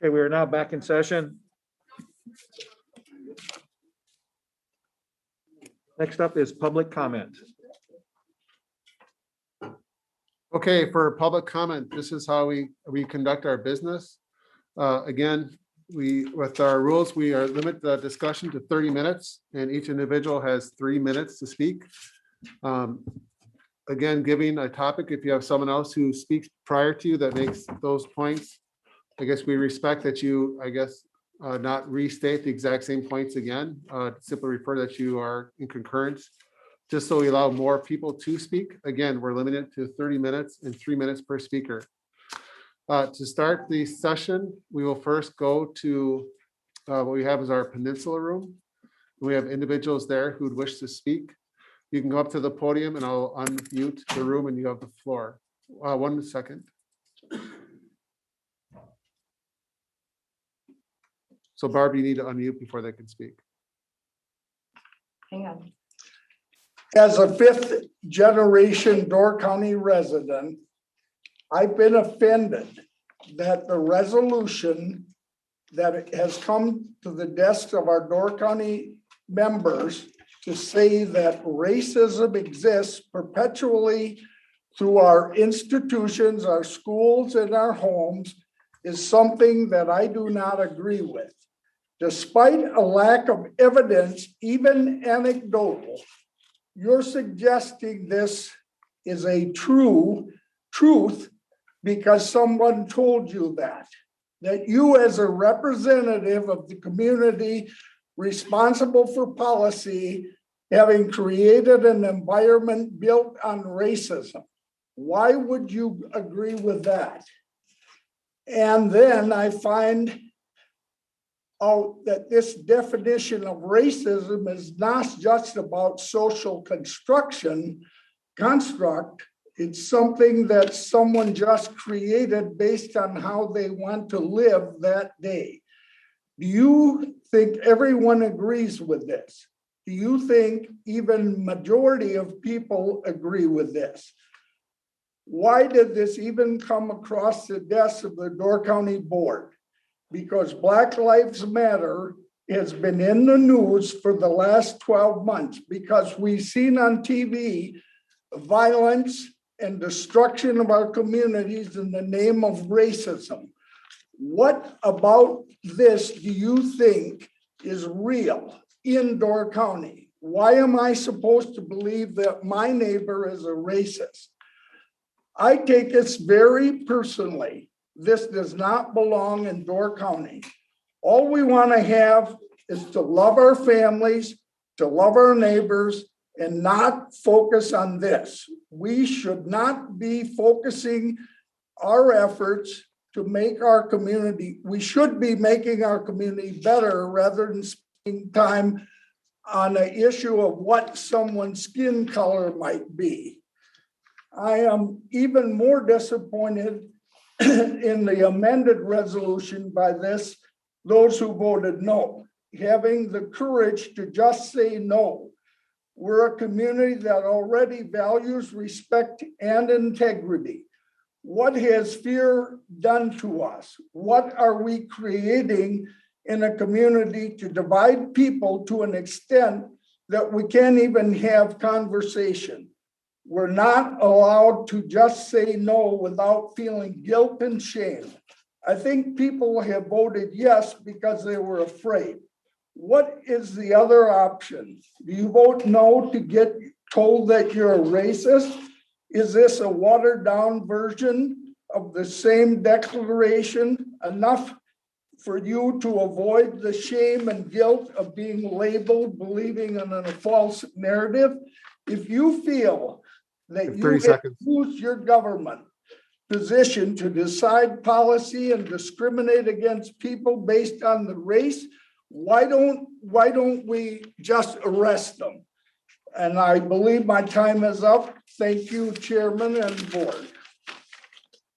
Okay, we are now back in session. Next up is public comment. Okay, for public comment, this is how we conduct our business. Again, with our rules, we are limit the discussion to 30 minutes and each individual has 3 minutes to speak. Again, giving a topic, if you have someone else who speaks prior to you that makes those points, I guess we respect that you, not restate the exact same points again, simply refer that you are in concurrence, just so we allow more people to speak. Again, we're limited to 30 minutes and 3 minutes per speaker. To start the session, we will first go to what we have is our Peninsula room. We have individuals there who would wish to speak. You can go up to the podium and I'll unmute the room and you have the floor. 1 second. So Barb, you need to unmute before they can speak. Hang on. As a fifth generation Door County resident, I've been offended that the resolution that has come to the desks of our Door County members to say that racism exists perpetually through our institutions, our schools, and our homes is something that I do not agree with. Despite a lack of evidence, even anecdotal, you're suggesting this is a truth because someone told you that you as a representative of the community responsible for policy, having created an environment built on racism. Why would you agree with that? And then I find out that this definition of racism is not just about social construct. It's something that someone just created based on how they want to live that day. Do you think everyone agrees with this? Do you think even majority of people agree with this? Why did this even come across the desk of the Door County Board? Because Black Lives Matter has been in the news for the last 12 months because we've seen on TV violence and destruction of our communities in the name of racism. What about this do you think is real in Door County? Why am I supposed to believe that my neighbor is a racist? I take this very personally. This does not belong in Door County. All we want to have is to love our families, to love our neighbors, and not focus on this. We should not be focusing our efforts to make our community, we should be making our community better rather than spending time on an issue of what someone's skin color might be. I am even more disappointed in the amended resolution by those who voted no, having the courage to just say no. We're a community that already values respect and integrity. What has fear done to us? What are we creating in a community to divide people to an extent that we can't even have conversation? We're not allowed to just say no without feeling guilt and shame. I think people have voted yes because they were afraid. What is the other option? Do you vote no to get told that you're a racist? Is this a watered down version of the same declaration, enough for you to avoid the shame and guilt of being labeled, believing in a false narrative? If you feel that you use your government position to decide policy and discriminate against people based on the race, why don't we just arrest them? And I believe my time is up. Thank you, Chairman and Board.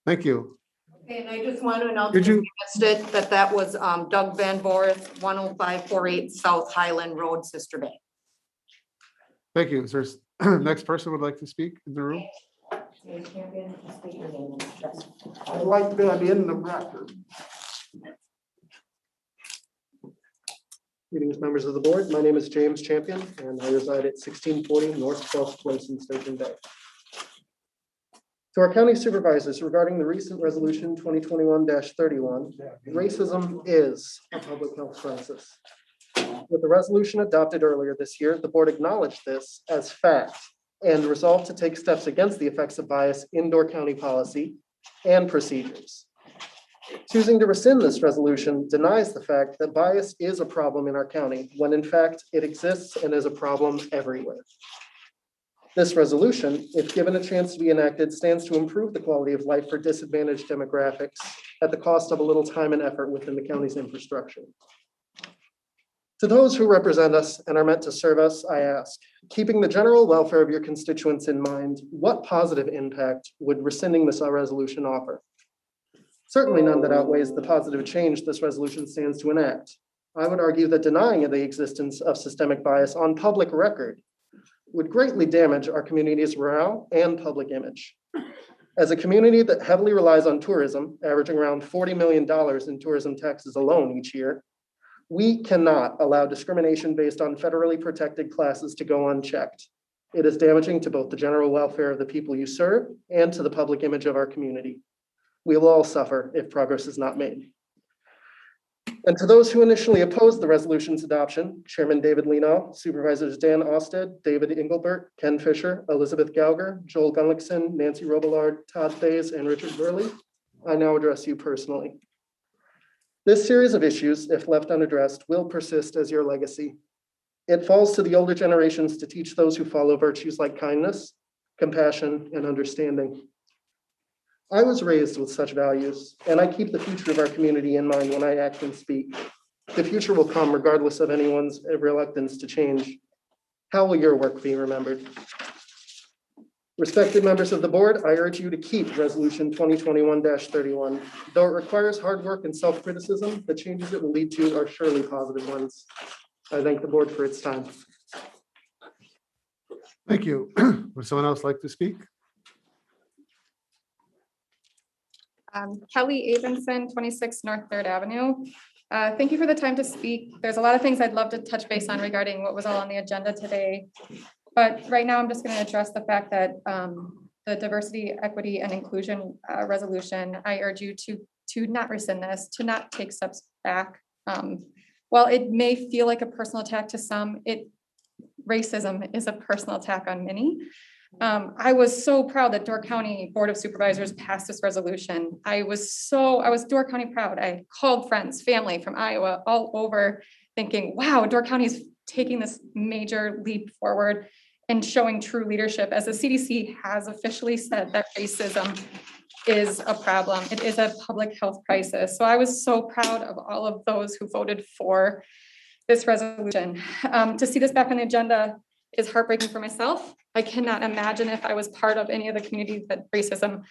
Thank you. Okay, and I just want to announce if you missed it, that was Doug Van Borth, 10548 South Highland Road, Sister Bay. Thank you. Is there next person would like to speak in the room? I'd like that in the record. Greetings, members of the board. My name is James Champion, and I reside at 1640 North 12th Place in Sturgeon Bay. To our county supervisors, regarding the recent resolution 2021-31, racism is a public health crisis. With the resolution adopted earlier this year, the board acknowledged this as fact and resolved to take steps against the effects of bias in Door County policy and procedures. Choosing to rescind this resolution denies the fact that bias is a problem in our county, when in fact it exists and is a problem everywhere. This resolution, if given a chance to be enacted, stands to improve the quality of life for disadvantaged demographics at the cost of a little time and effort within the county's infrastructure. To those who represent us and are meant to serve us, I ask, keeping the general welfare of your constituents in mind, what positive impact would rescinding this resolution offer? Certainly none that outweighs the positive change this resolution stands to enact. I would argue that denying the existence of systemic bias on public record would greatly damage our community's morale and public image. As a community that heavily relies on tourism, averaging around $40 million in tourism taxes alone each year, we cannot allow discrimination based on federally protected classes to go unchecked. It is damaging to both the general welfare of the people you serve and to the public image of our community. We will all suffer if progress is not made. And to those who initially opposed the resolution's adoption, Chairman David Leno, Supervisors Dan Osted, David Engelbert, Ken Fisher, Elizabeth Gauger, Joel Gunlickson, Nancy Robillard, Todd Fays, and Richard Burley, I now address you personally. This series of issues, if left unaddressed, will persist as your legacy. It falls to the older generations to teach those who follow virtues like kindness, compassion, and understanding. I was raised with such values, and I keep the future of our community in mind when I act and speak. The future will come regardless of anyone's reluctance to change. How will your work be remembered? Respected members of the board, I urge you to keep Resolution 2021-31. Though it requires hard work and self-criticism, the changes it will lead to are surely positive ones. I thank the board for its time. Thank you. Would someone else like to speak? Kelly Abenson, 26 North 3rd Avenue. Thank you for the time to speak. There's a lot of things I'd love to touch base on regarding what was all on the agenda today. But right now I'm just going to address the fact that the diversity, equity, and inclusion resolution, I urge you to not rescind this, to not take steps back. While it may feel like a personal attack to some, racism is a personal attack on many. I was so proud that Door County Board of Supervisors passed this resolution. I was Door County proud. I called friends, family from Iowa all over thinking, wow, Door County's taking this major leap forward and showing true leadership, as the CDC has officially said that racism is a problem. It is a public health crisis. So I was so proud of all of those who voted for this resolution. To see this back on the agenda is heartbreaking for myself. I cannot imagine if I was part of any of the communities that racism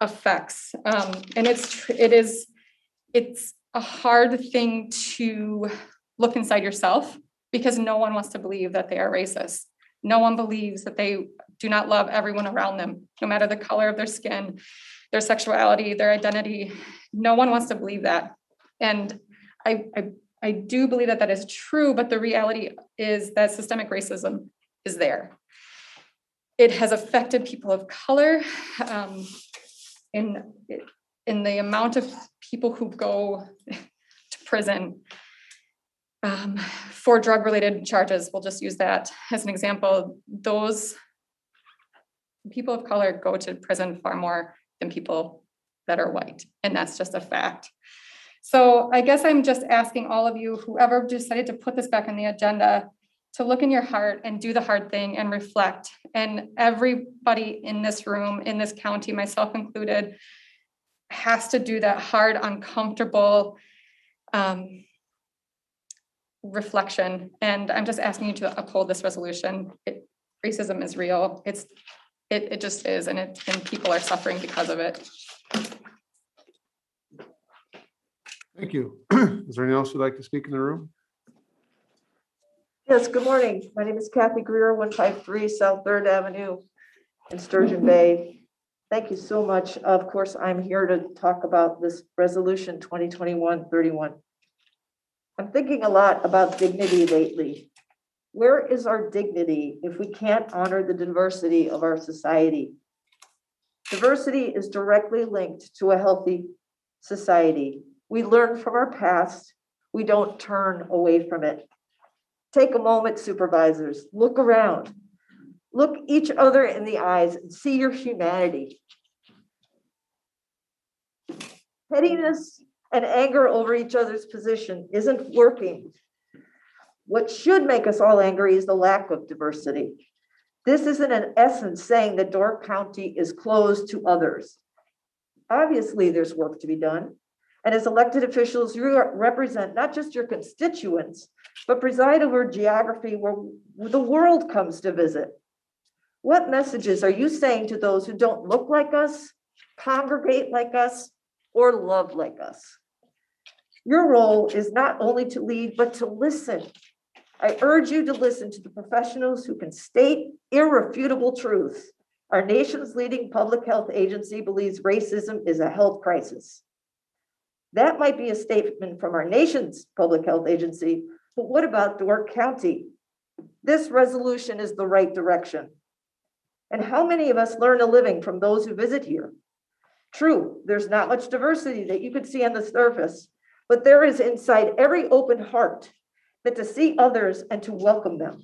affects. And it's a hard thing to look inside yourself, because no one wants to believe that they are racist. No one believes that they do not love everyone around them, no matter the color of their skin, their sexuality, their identity. No one wants to believe that. And I do believe that that is true, but the reality is that systemic racism is there. It has affected people of color in the amount of people who go to prison for drug-related charges. We'll just use that as an example. Those people of color go to prison far more than people that are white, and that's just a fact. So I guess I'm just asking all of you, whoever decided to put this back on the agenda, to look in your heart and do the hard thing and reflect. And everybody in this room, in this county, myself included, has to do that hard, uncomfortable reflection. And I'm just asking you to uphold this resolution. Racism is real. It just is, and people are suffering because of it. Thank you. Is there anyone else who'd like to speak in the room? Yes, good morning. My name is Kathy Greer, 153 South 3rd Avenue in Sturgeon Bay. Thank you so much. Of course, I'm here to talk about this resolution 2021-31. I'm thinking a lot about dignity lately. Where is our dignity if we can't honor the diversity of our society? Diversity is directly linked to a healthy society. We learn from our past. We don't turn away from it. Take a moment, supervisors. Look around. Look each other in the eyes and see your humanity. Pettiness and anger over each other's position isn't working. What should make us all angry is the lack of diversity. This isn't in essence saying that Door County is closed to others. Obviously, there's work to be done. And as elected officials, you represent not just your constituents, but preside over geography where the world comes to visit. What messages are you saying to those who don't look like us, congregate like us, or love like us? Your role is not only to lead, but to listen. I urge you to listen to the professionals who can state irrefutable truths. Our nation's leading public health agency believes racism is a health crisis. That might be a statement from our nation's public health agency, but what about Door County? This resolution is the right direction. And how many of us learn a living from those who visit here? True, there's not much diversity that you could see on the surface, but there is inside every open heart that to see others and to welcome them.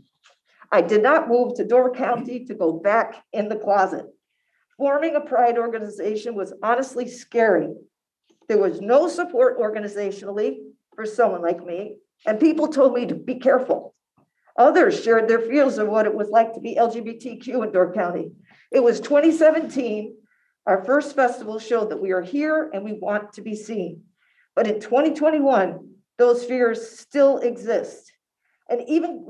I did not move to Door County to go back in the closet. Forming a pride organization was honestly scary. There was no support organizationally for someone like me, and people told me to be careful. Others shared their fears of what it was like to be LGBTQ in Door County. It was 2017. Our first festival showed that we are here and we want to be seen. But in 2021, those fears still exist. And even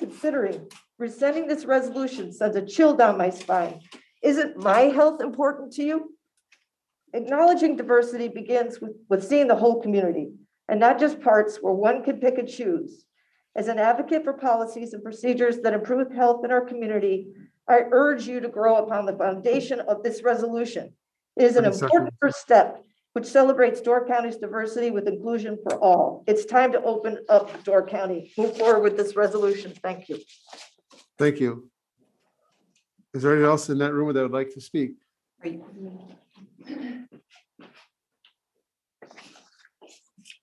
considering rescinding this resolution sends a chill down my spine. Isn't my health important to you? Acknowledging diversity begins with seeing the whole community and not just parts where one can pick and choose. As an advocate for policies and procedures that improve health in our community, I urge you to grow upon the foundation of this resolution. It is an important first step which celebrates Door County's diversity with inclusion for all. It's time to open up Door County. Move forward with this resolution. Thank you. Thank you. Is there anyone else in that room that would like to speak?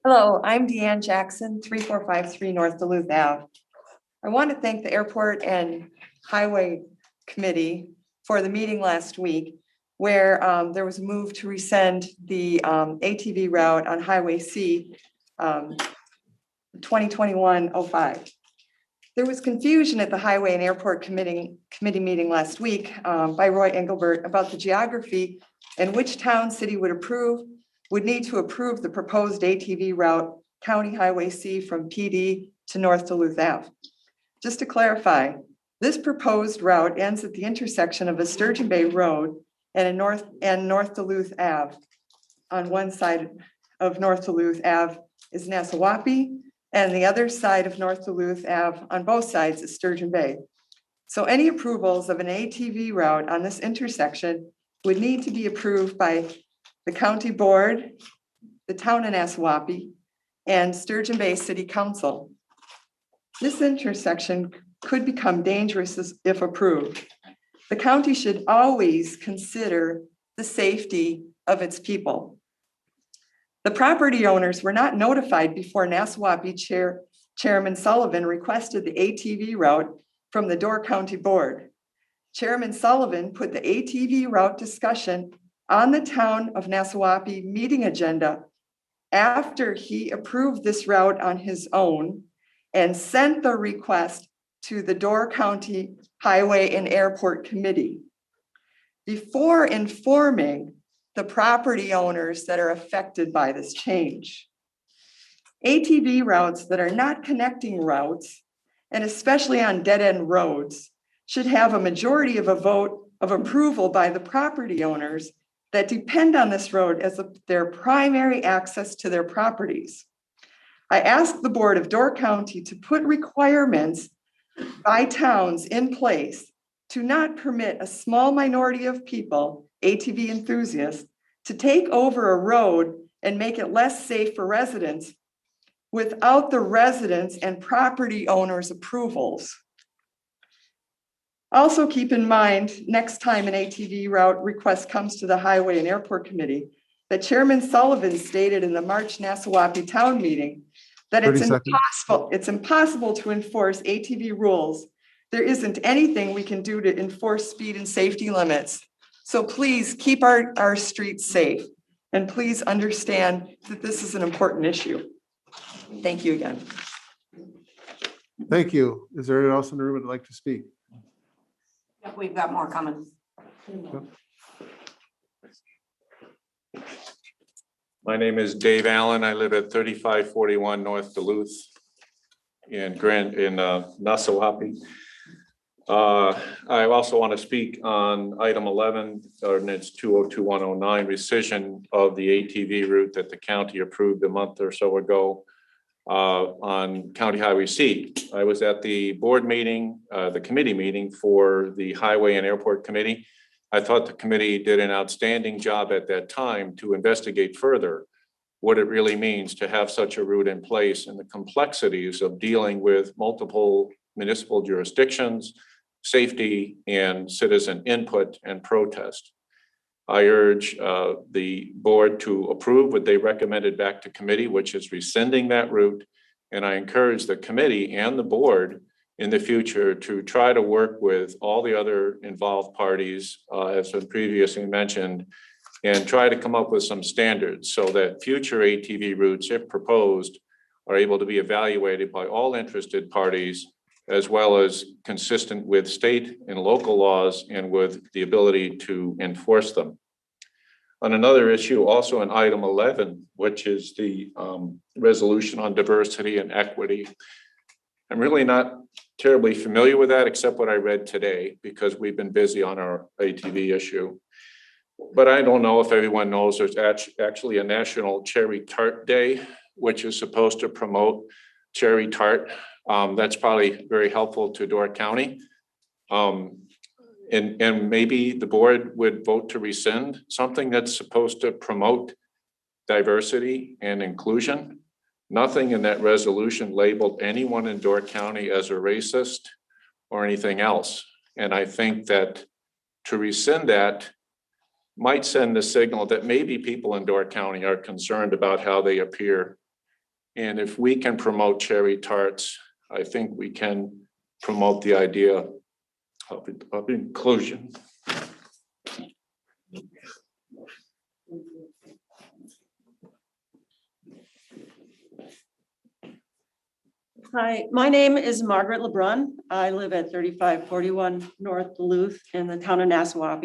Hello, I'm Deanne Jackson, 3453 North Duluth Ave. I want to thank the Airport and Highway Committee for the meeting last week where there was a move to rescind the ATV route on Highway C 2021-05. There was confusion at the Highway and Airport Committee meeting last week by Roy Engelbert about the geography and which town city would need to approve the proposed ATV route County Highway C from PD to North Duluth Ave. Just to clarify, this proposed route ends at the intersection of a Sturgeon Bay Road and North Duluth Ave. On one side of North Duluth Ave is Nassawappi, and the other side of North Duluth Ave on both sides is Sturgeon Bay. So any approvals of an ATV route on this intersection would need to be approved by the county board, the town of Nassawappi, and Sturgeon Bay City Council. This intersection could become dangerous if approved. The county should always consider the safety of its people. The property owners were not notified before Nassawappi Chairman Sullivan requested the ATV route from the Door County Board. Chairman Sullivan put the ATV route discussion on the town of Nassawappi meeting agenda after he approved this route on his own and sent the request to the Door County Highway and Airport Committee. Before informing the property owners that are affected by this change. ATV routes that are not connecting routes, and especially on dead-end roads, should have a majority of a vote of approval by the property owners that depend on this road as their primary access to their properties. I asked the board of Door County to put requirements by towns in place to not permit a small minority of people, ATV enthusiasts, to take over a road and make it less safe for residents without the residents and property owners' approvals. Also keep in mind, next time an ATV route request comes to the Highway and Airport Committee, that Chairman Sullivan stated in the March Nassau town meeting that 30 seconds. it's impossible to enforce ATV rules. There isn't anything we can do to enforce speed and safety limits. So please keep our streets safe. And please understand that this is an important issue. Thank you again. Thank you. Is there anyone else in the room that'd like to speak? We've got more coming. My name is Dave Allen. I live at 3541 North Duluth in Nassau. I also want to speak on item 11, ordinance 202109, rescission of the ATV route that the county approved a month or so ago on County Highway C. I was at the board meeting, the committee meeting for the Highway and Airport Committee. I thought the committee did an outstanding job at that time to investigate further what it really means to have such a route in place and the complexities of dealing with multiple municipal jurisdictions, safety, and citizen input and protest. I urge the board to approve what they recommended back to committee, which is rescinding that route. And I encourage the committee and the board in the future to try to work with all the other involved parties, as was previously mentioned, and try to come up with some standards so that future ATV routes, if proposed, are able to be evaluated by all interested parties, as well as consistent with state and local laws and with the ability to enforce them. On another issue, also in item 11, which is the resolution on diversity and equity, I'm really not terribly familiar with that, except what I read today, because we've been busy on our ATV issue. But I don't know if everyone knows there's actually a National Cherry Tart Day, which is supposed to promote cherry tart. That's probably very helpful to Door County. And maybe the board would vote to rescind something that's supposed to promote diversity and inclusion. Nothing in that resolution labeled anyone in Door County as a racist or anything else. And I think that to rescind that might send the signal that maybe people in Door County are concerned about how they appear. And if we can promote cherry tarts, I think we can promote the idea of inclusion. Hi, my name is Margaret LeBrun. I live at 3541 North Duluth in the town of Nassau.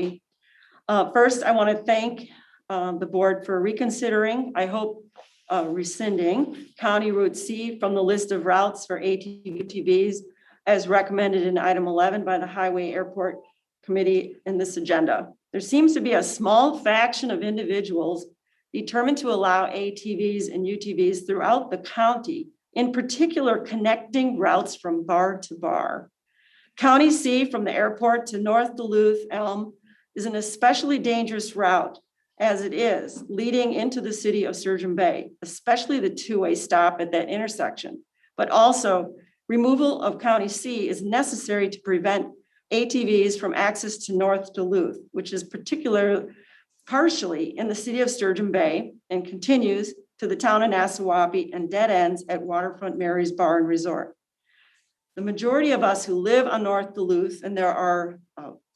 First, I want to thank the board for reconsidering, I hope rescinding County Route C from the list of routes for ATVs as recommended in item 11 by the Highway Airport Committee in this agenda. There seems to be a small faction of individuals determined to allow ATVs and UTVs throughout the county, in particular connecting routes from bar to bar. County C from the airport to North Duluth Elm is an especially dangerous route as it is leading into the city of Sturgeon Bay, especially the two-way stop at that intersection. But also removal of County C is necessary to prevent ATVs from access to North Duluth, which is partially in the city of Sturgeon Bay and continues to the town of Nassau and dead ends at Waterfront Mary's Bar and Resort. The majority of us who live on North Duluth, and there are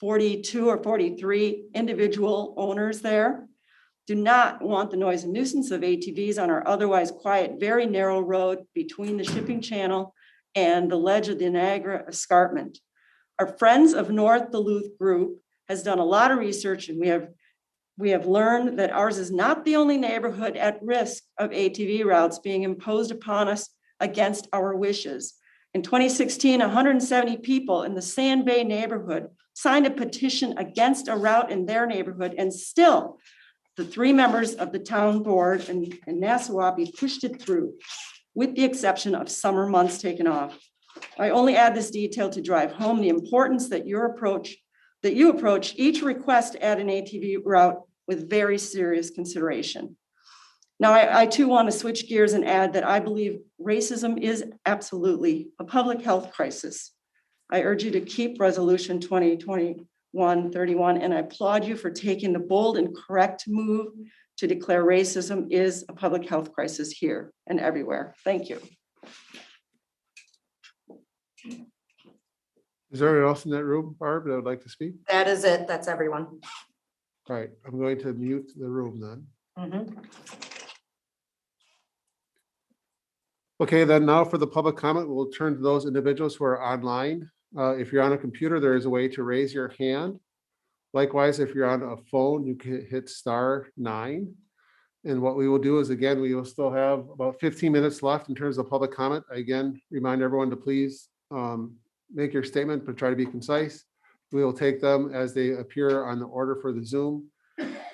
42 or 43 individual owners there, do not want the noise and nuisance of ATVs on our otherwise quiet, very narrow road between the shipping channel and the ledge of the Niagara Escarpment. Our Friends of North Duluth group has done a lot of research, and we have learned that ours is not the only neighborhood at risk of ATV routes being imposed upon us against our wishes. In 2016, 170 people in the Sand Bay neighborhood signed a petition against a route in their neighborhood, and still the three members of the town board and Nassau pushed it through, with the exception of summer months taken off. I only add this detail to drive home the importance that you approach each request to add an ATV route with very serious consideration. Now, I too want to switch gears and add that I believe racism is absolutely a public health crisis. I urge you to keep Resolution 2021-31, and I applaud you for taking the bold and correct move to declare racism is a public health crisis here and everywhere. Thank you. Is there anyone else in that room, Barb, that would like to speak? That is it. That's everyone. All right, I'm going to mute the room then. Mhm. Okay, then now for the public comment, we'll turn to those individuals who are online. If you're on a computer, there is a way to raise your hand. Likewise, if you're on a phone, you can hit *9. And what we will do is, again, we will still have about 15 minutes left in terms of public comment. I again, remind everyone to please make your statement, but try to be concise. We will take them as they appear on the order for the Zoom.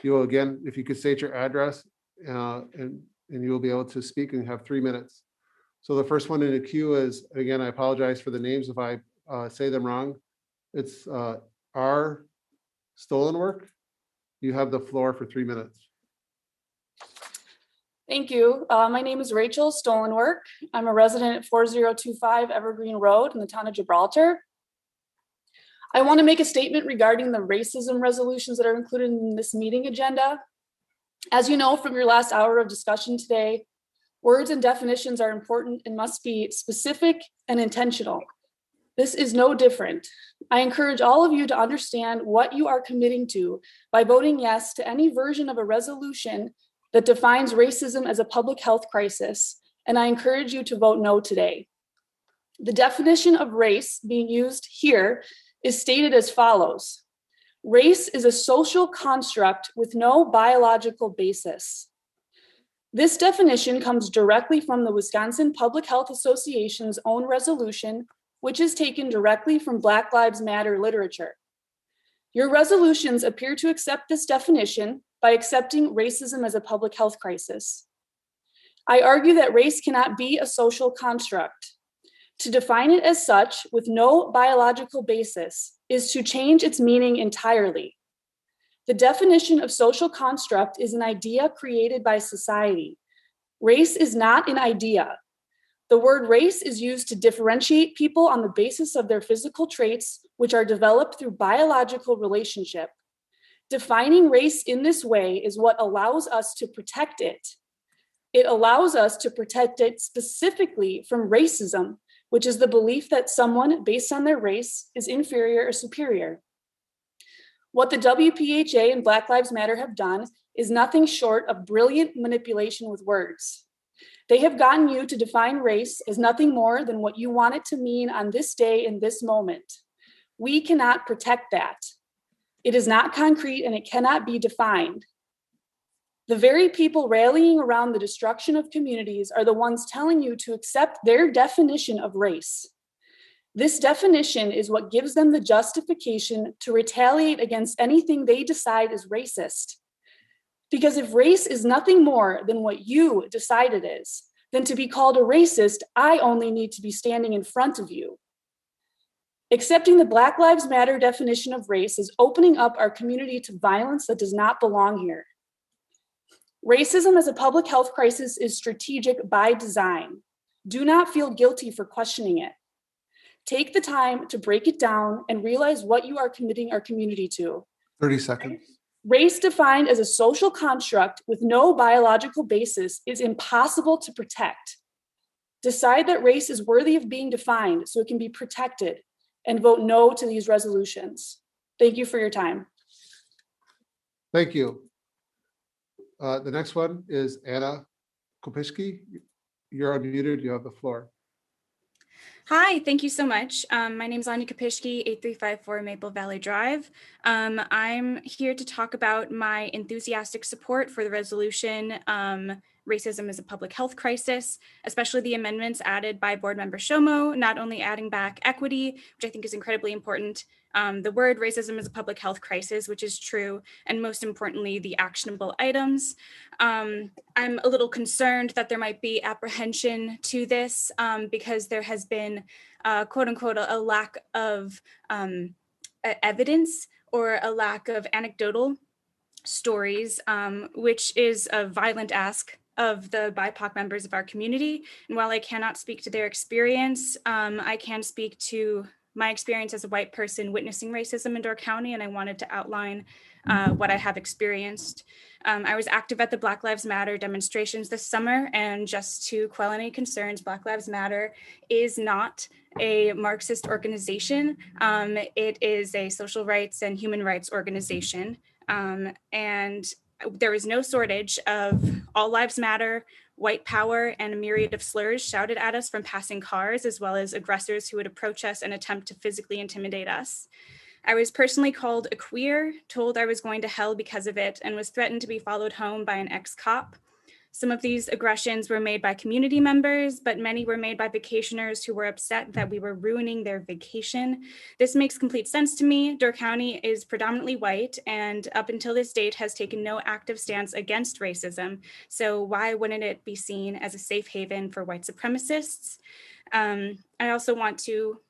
You will, again, if you could state your address and you will be able to speak and have 3 minutes. So the first one in the queue is, again, I apologize for the names if I say them wrong. It's R. Stolenwork. You have the floor for 3 minutes. Thank you. My name is Rachel Stolenwork. I'm a resident at 4025 Evergreen Road in the town of Gibraltar. I want to make a statement regarding the racism resolutions that are included in this meeting agenda. As you know from your last hour of discussion today, words and definitions are important and must be specific and intentional. This is no different. I encourage all of you to understand what you are committing to by voting yes to any version of a resolution that defines racism as a public health crisis, and I encourage you to vote no today. The definition of race being used here is stated as follows. Race is a social construct with no biological basis. This definition comes directly from the Wisconsin Public Health Association's own resolution, which is taken directly from Black Lives Matter literature. Your resolutions appear to accept this definition by accepting racism as a public health crisis. I argue that race cannot be a social construct. To define it as such with no biological basis is to change its meaning entirely. The definition of social construct is an idea created by society. Race is not an idea. The word race is used to differentiate people on the basis of their physical traits, which are developed through biological relationship. Defining race in this way is what allows us to protect it. It allows us to protect it specifically from racism, which is the belief that someone based on their race is inferior or superior. What the WPHA and Black Lives Matter have done is nothing short of brilliant manipulation with words. They have gotten you to define race as nothing more than what you want it to mean on this day in this moment. We cannot protect that. It is not concrete and it cannot be defined. The very people rallying around the destruction of communities are the ones telling you to accept their definition of race. This definition is what gives them the justification to retaliate against anything they decide is racist. Because if race is nothing more than what you decide it is, then to be called a racist, I only need to be standing in front of you. Accepting the Black Lives Matter definition of race is opening up our community to violence that does not belong here. Racism as a public health crisis is strategic by design. Do not feel guilty for questioning it. Take the time to break it down and realize what you are committing our community to. 30 seconds. Race defined as a social construct with no biological basis is impossible to protect. Decide that race is worthy of being defined so it can be protected, and vote no to these resolutions. Thank you for your time. Thank you. The next one is Anna Kopishki. You're unmuted. You have the floor. Hi, thank you so much. My name is Anya Kopishki, 8354 Maple Valley Drive. I'm here to talk about my enthusiastic support for the resolution, Racism is a Public Health Crisis, especially the amendments added by Board Member Shomo, not only adding back equity, which I think is incredibly important, the word racism is a public health crisis, which is true, and most importantly, the actionable items. I'm a little concerned that there might be apprehension to this because there has been, quote unquote, a lack of evidence or a lack of anecdotal stories, which is a violent ask of the BIPOC members of our community. And while I cannot speak to their experience, I can speak to my experience as a white person witnessing racism in Door County, and I wanted to outline what I have experienced. I was active at the Black Lives Matter demonstrations this summer, and just to quell any concerns, Black Lives Matter is not a Marxist organization. It is a social rights and human rights organization. And there was no shortage of all lives matter, white power, and a myriad of slurs shouted at us from passing cars, as well as aggressors who would approach us and attempt to physically intimidate us. I was personally called a queer, told I was going to hell because of it, and was threatened to be followed home by an ex-cop. Some of these aggressions were made by community members, but many were made by vacationers who were upset that we were ruining their vacation. This makes complete sense to me. Door County is predominantly white, and up until this date has taken no active stance against racism. So why wouldn't it be seen as a safe haven for white supremacists? I also want to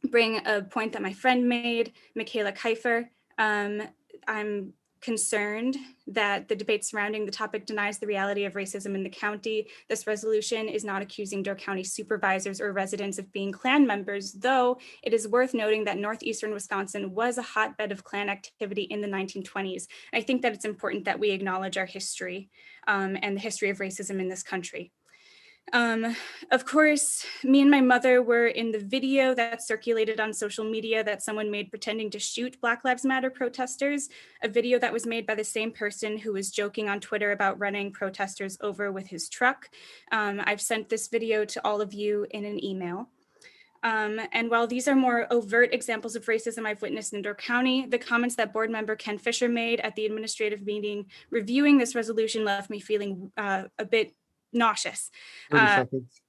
bring a point that my friend made, Michaela Kiefer. I'm concerned that the debate surrounding the topic denies the reality of racism in the county. This resolution is not accusing Door County supervisors or residents of being Klan members, though it is worth noting that northeastern Wisconsin was a hotbed of Klan activity in the 1920s. I think that it's important that we acknowledge our history and the history of racism in this country. Of course, me and my mother were in the video that circulated on social media that someone made pretending to shoot Black Lives Matter protesters, a video that was made by the same person who was joking on Twitter about running protesters over with his truck. I've sent this video to all of you in an email. And while these are more overt examples of racism I've witnessed in Door County, the comments that board member Ken Fisher made at the administrative meeting reviewing this resolution left me feeling a bit nauseous. 30 seconds.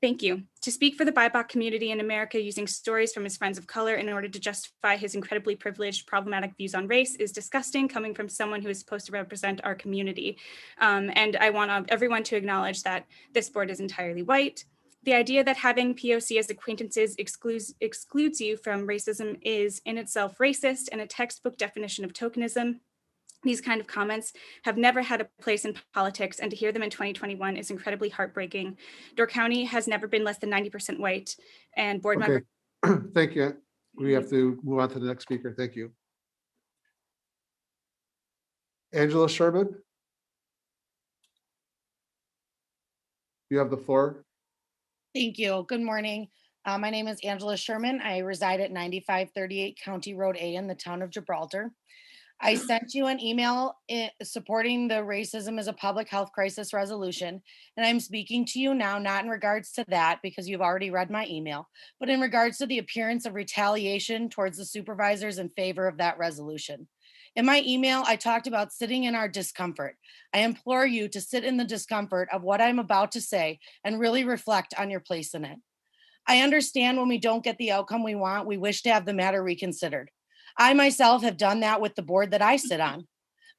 Thank you. To speak for the BIPOC community in America using stories from his friends of color in order to justify his incredibly privileged, problematic views on race is disgusting, coming from someone who is supposed to represent our community. And I want everyone to acknowledge that this board is entirely white. The idea that having POC as acquaintances excludes you from racism is in itself racist and a textbook definition of tokenism. These kind of comments have never had a place in politics, and to hear them in 2021 is incredibly heartbreaking. Door County has never been less than 90% white, and board member. Thank you. We have to move on to the next speaker. Thank you. Angela Sherman. You have the floor. Thank you. Good morning. My name is Angela Sherman. I reside at 9538 County Road A in the town of Gibraltar. I sent you an email supporting the racism as a public health crisis resolution, and I'm speaking to you now, not in regards to that, because you've already read my email, but in regards to the appearance of retaliation towards the supervisors in favor of that resolution. In my email, I talked about sitting in our discomfort. I implore you to sit in the discomfort of what I'm about to say and really reflect on your place in it. I understand when we don't get the outcome we want, we wish to have the matter reconsidered. I myself have done that with the board that I sit on.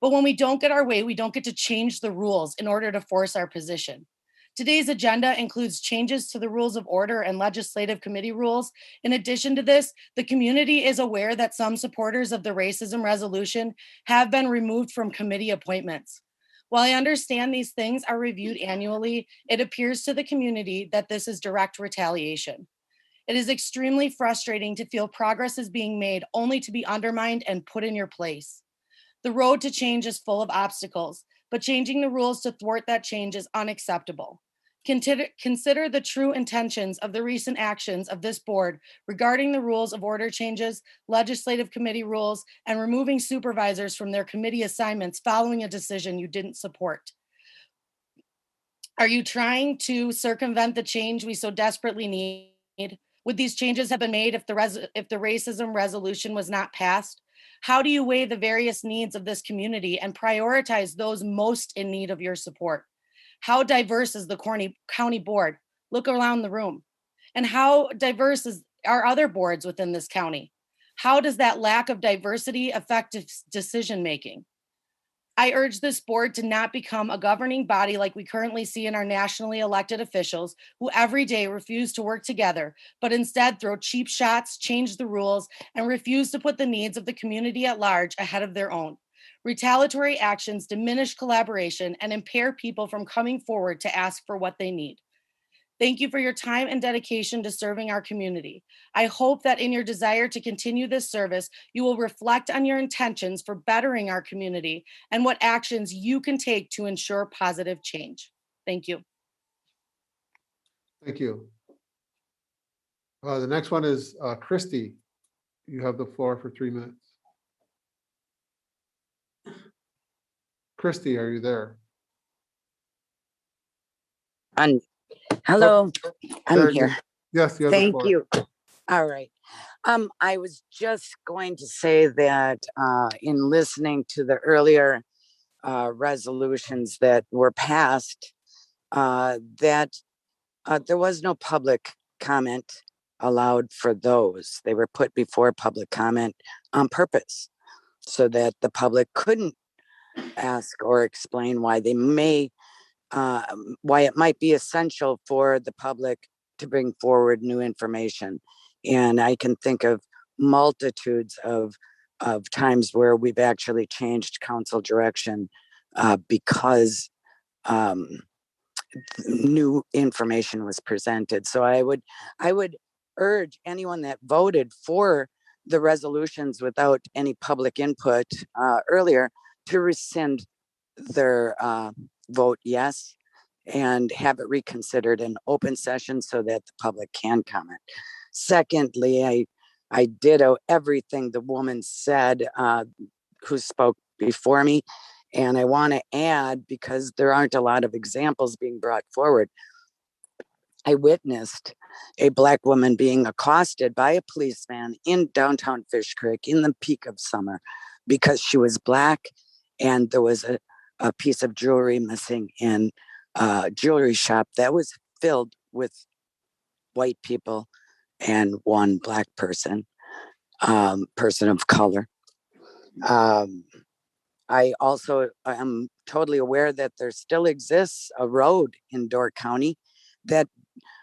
But when we don't get our way, we don't get to change the rules in order to force our position. Today's agenda includes changes to the rules of order and legislative committee rules. In addition to this, the community is aware that some supporters of the racism resolution have been removed from committee appointments. While I understand these things are reviewed annually, it appears to the community that this is direct retaliation. It is extremely frustrating to feel progress is being made only to be undermined and put in your place. The road to change is full of obstacles, but changing the rules to thwart that change is unacceptable. Consider the true intentions of the recent actions of this board regarding the rules of order changes, legislative committee rules, and removing supervisors from their committee assignments following a decision you didn't support. Are you trying to circumvent the change we so desperately need? Would these changes have been made if the racism resolution was not passed? How do you weigh the various needs of this community and prioritize those most in need of your support? How diverse is the county board? Look around the room. And how diverse are other boards within this county? How does that lack of diversity affect decision-making? I urge this board to not become a governing body like we currently see in our nationally elected officials who every day refuse to work together, but instead throw cheap shots, change the rules, and refuse to put the needs of the community at large ahead of their own. Retaliatory actions diminish collaboration and impair people from coming forward to ask for what they need. Thank you for your time and dedication to serving our community. I hope that in your desire to continue this service, you will reflect on your intentions for bettering our community and what actions you can take to ensure positive change. Thank you. Thank you. The next one is Christy. You have the floor for 3 minutes. Christy, are you there? Hello, I'm There you- here. Yes, you have the Thank floor. you. All right. I was just going to say that in listening to the earlier resolutions that were passed, that there was no public comment allowed for those. They were put before public comment on purpose so that the public couldn't ask or explain why they may why it might be essential for the public to bring forward new information. And I can think of multitudes of times where we've actually changed council direction because new information was presented. So I would urge anyone that voted for the resolutions without any public input earlier to rescind their vote yes and have it reconsidered in open session so that the public can comment. Secondly, I ditto everything the woman said who spoke before me. And I want to add, because there aren't a lot of examples being brought forward, I witnessed a Black woman being accosted by a policeman in downtown Fish Creek in the peak of summer because she was Black and there was a piece of jewelry missing in a jewelry shop that was filled with white people and one Black person, person of color. I also am totally aware that there still exists a road in Door County that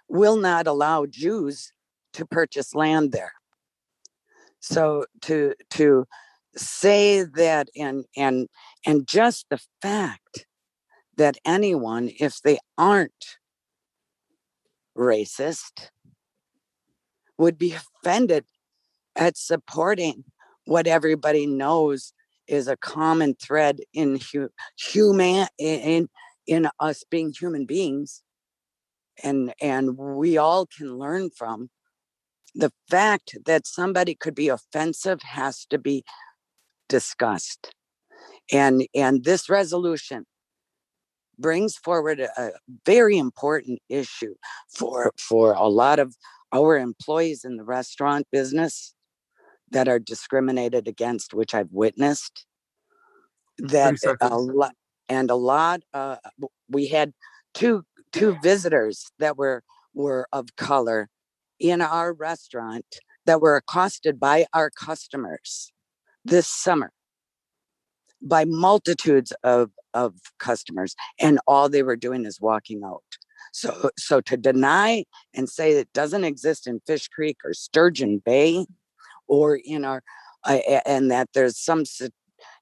will not allow Jews to purchase land there. So to say that and just the fact that anyone, if they aren't racist, would be offended at supporting what everybody knows is a common thread in us being human beings, and we all can learn from. The fact that somebody could be offensive has to be discussed, and this resolution brings forward a very important issue for a lot of our employees in the restaurant business that are discriminated against, which I've witnessed. That a lot. We had two visitors that were of color in our restaurant that were accosted by our customers this summer, by multitudes of customers, and all they were doing is walking out. So to deny and say it doesn't exist in Fish Creek or Sturgeon Bay or in our and that there's some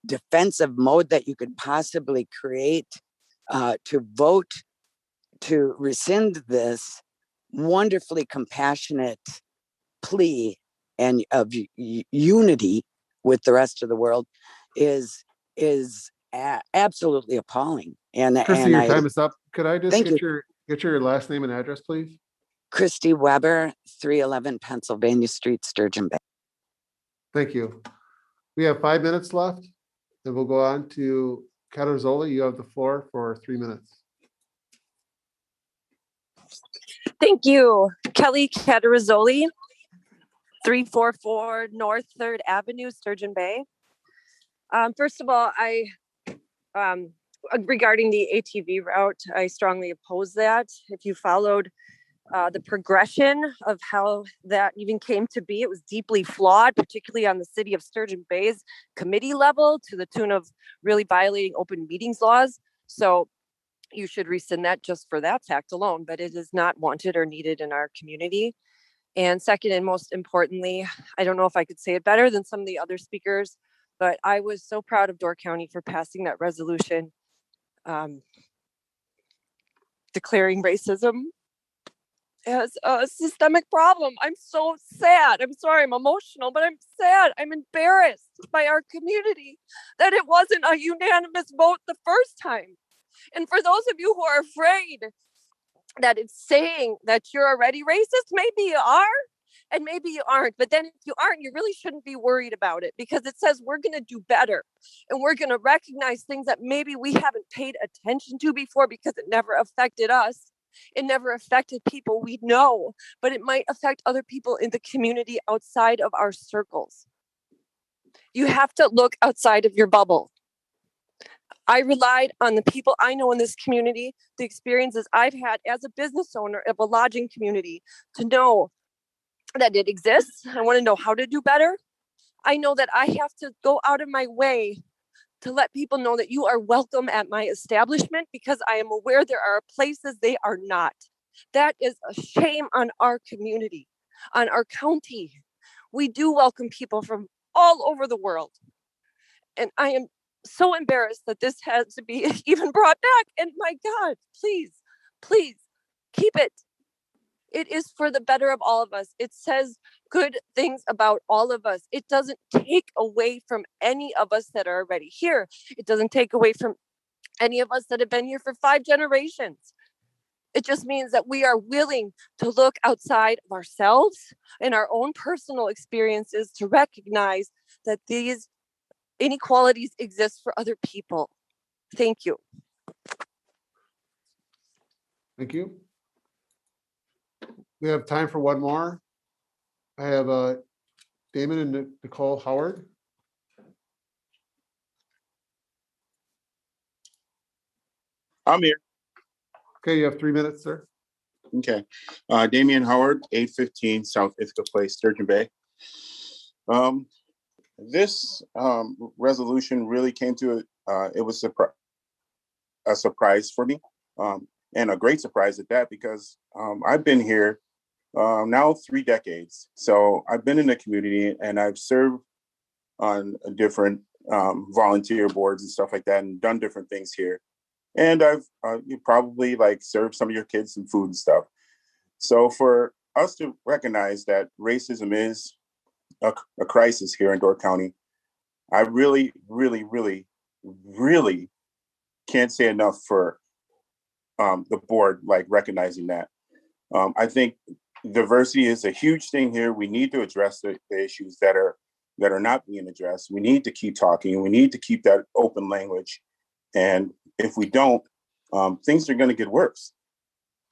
defensive mode that you could possibly create to vote to rescind this wonderfully compassionate plea and of unity with the rest of the world is absolutely appalling. Christy, your time is up. Could I just get your last name and address, please? Christy Weber, 311 Pennsylvania Street, Sturgeon Bay. Thank you. We have 5 minutes left. Then we'll go on to Catarzoli. You have the floor for 3 minutes. Thank you. Kelly Catarzoli, 344 North 3rd Avenue, Sturgeon Bay. First of all, regarding the ATV route, I strongly oppose that. If you followed the progression of how that even came to be, it was deeply flawed, particularly on the city of Sturgeon Bay's committee level, to the tune of really violating open meetings laws. So you should rescind that just for that fact alone, but it is not wanted or needed in our community. And second, and most importantly, I don't know if I could say it better than some of the other speakers, But I was so proud of Door County for passing that resolution declaring racism as a systemic problem. I'm so sad. I'm sorry, I'm emotional, but I'm sad. I'm embarrassed by our community that it wasn't a unanimous vote the first time. And for those of you who are afraid that it's saying that you're already racist, maybe you are and maybe you aren't. But then if you aren't, you really shouldn't be worried about it, because it says we're going to do better and we're going to recognize things that maybe we haven't paid attention to before because it never affected us. It never affected people we know, but it might affect other people in the community outside of our circles. You have to look outside of your bubble. I relied on the people I know in this community, the experiences I've had as a business owner of a lodging community, to know that it exists. I want to know how to do better. I know that I have to go out of my way to let people know that you are welcome at my establishment, because I am aware there are places they are not. That is a shame on our community, on our county. We do welcome people from all over the world. And I am so embarrassed that this has to be even brought back. And my God, please, please keep it. It is for the better of all of us. It says good things about all of us. It doesn't take away from any of us that are already here. It doesn't take away from any of us that have been here for 5 generations. It just means that we are willing to look outside of ourselves and our own personal experiences to recognize that these inequalities exist for other people. Thank you. Thank you. We have time for one more. I have Damon and Nicole Howard. I'm here. Okay, you have 3 minutes, sir. Okay. Damian Howard, 815 South Ithaca Place, Sturgeon Bay. This resolution really came to it was a surprise for me, and a great surprise at that, because I've been here now 3 decades. So I've been in the community and I've served on different volunteer boards and stuff like that, and done different things here. And I've you probably like served some of your kids some food and stuff. So for us to recognize that racism is a crisis here in Door County, I really, really, really, really can't say enough for the board like recognizing that. I think diversity is a huge thing here. We need to address the issues that are not being addressed. We need to keep talking. We need to keep that open language. And if we don't, things are going to get worse.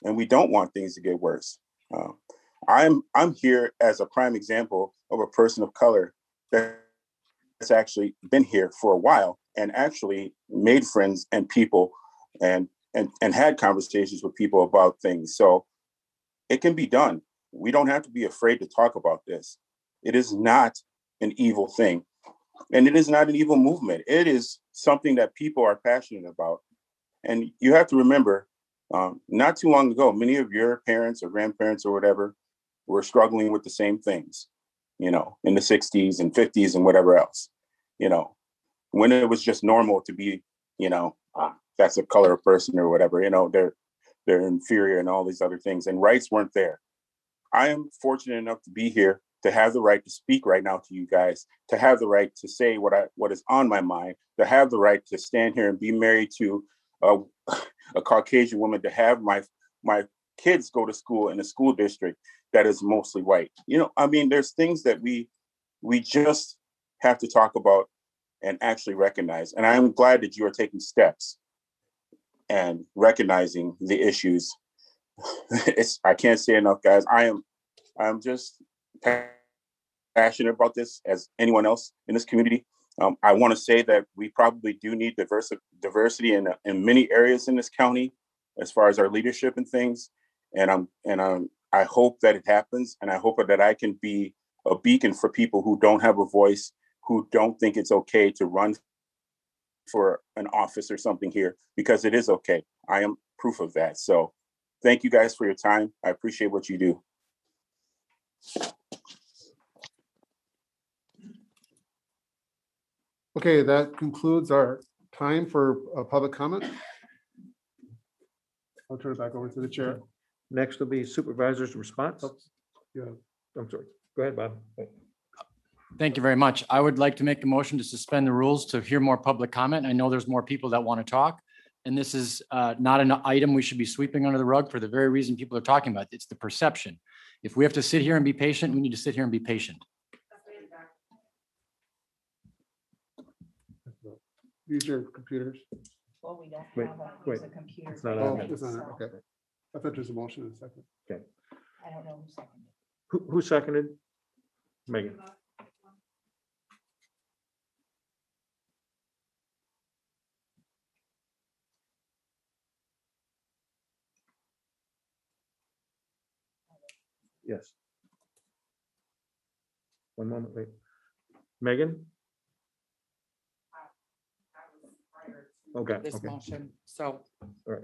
And we don't want things to get worse. I'm here as a prime example of a person of color that's actually been here for a while and actually made friends and people and had conversations with people about things. So it can be done. We don't have to be afraid to talk about this. It is not an evil thing. And it is not an evil movement. It is something that people are passionate about. And you have to remember, not too long ago, many of your parents or grandparents or whatever were struggling with the same things, in the 60s and 50s and whatever else, when it was just normal to be, that's a color person or whatever, they're inferior and all these other things, and rights weren't there. I am fortunate enough to be here, to have the right to speak right now to you guys, to have the right to say what is on my mind, to have the right to stand here and be married to a Caucasian woman, to have my kids go to school in a school district that is mostly white. There's things that we just have to talk about and actually recognize. And I'm glad that you are taking steps and recognizing the issues. I can't say enough, guys. I'm just passionate about this as anyone else in this community. I want to say that we probably do need diversity in many areas in this county, as far as our leadership and things. And I hope that it happens, and I hope that I can be a beacon for people who don't have a voice, who don't think it's okay to run for an office or something here, because it is okay. I am proof of that. So thank you guys for your time. I appreciate what you do. Okay, that concludes our time for public comment. I'll turn it back over to the chair. Next will be supervisor's response. Yeah. I'm sorry. Go ahead, Bob. Thank you very much. I would like to make a motion to suspend the rules to hear more public comment. I know there's more people that want to talk. And this is not an item we should be sweeping under the rug for the very reason people are talking about. It's the perception. If we have to sit here and be patient, we need to sit here and be patient. Use your computers. Well, we don't Wait, have a, wait. use a computer. It's not Oh, on. it's not, okay. I thought there's a motion in a second. Okay. I don't know who seconded. Who seconded? Megan. Yes. One moment, wait. Megan? Okay, This okay. motion, so. right.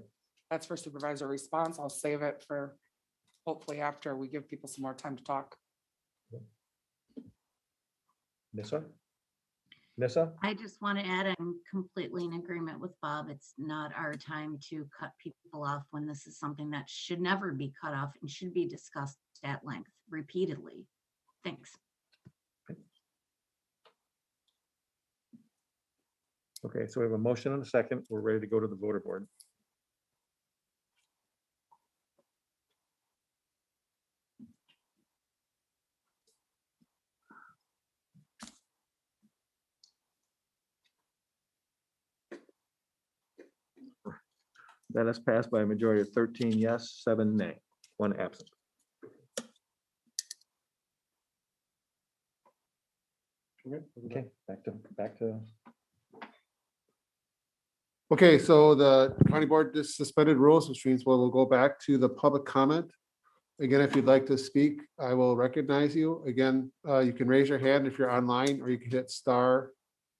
That's for supervisor response. I'll save it for hopefully after we give people some more time to talk. Nissa? Nissa? I just want to add, I'm completely in agreement with Bob. It's not our time to cut people off when this is something that should never be cut off and should be discussed at length repeatedly. Thanks. Okay, so we have a motion and a second. We're ready to go to the voter board. That is passed by a majority of 13 yes, 7 nay, 1 absent. Okay, back to. Okay, so the county board just suspended rules, which means we'll go back to the public comment. Again, if you'd like to speak, I will recognize you. Again, you can raise your hand if you're online, or you can hit *9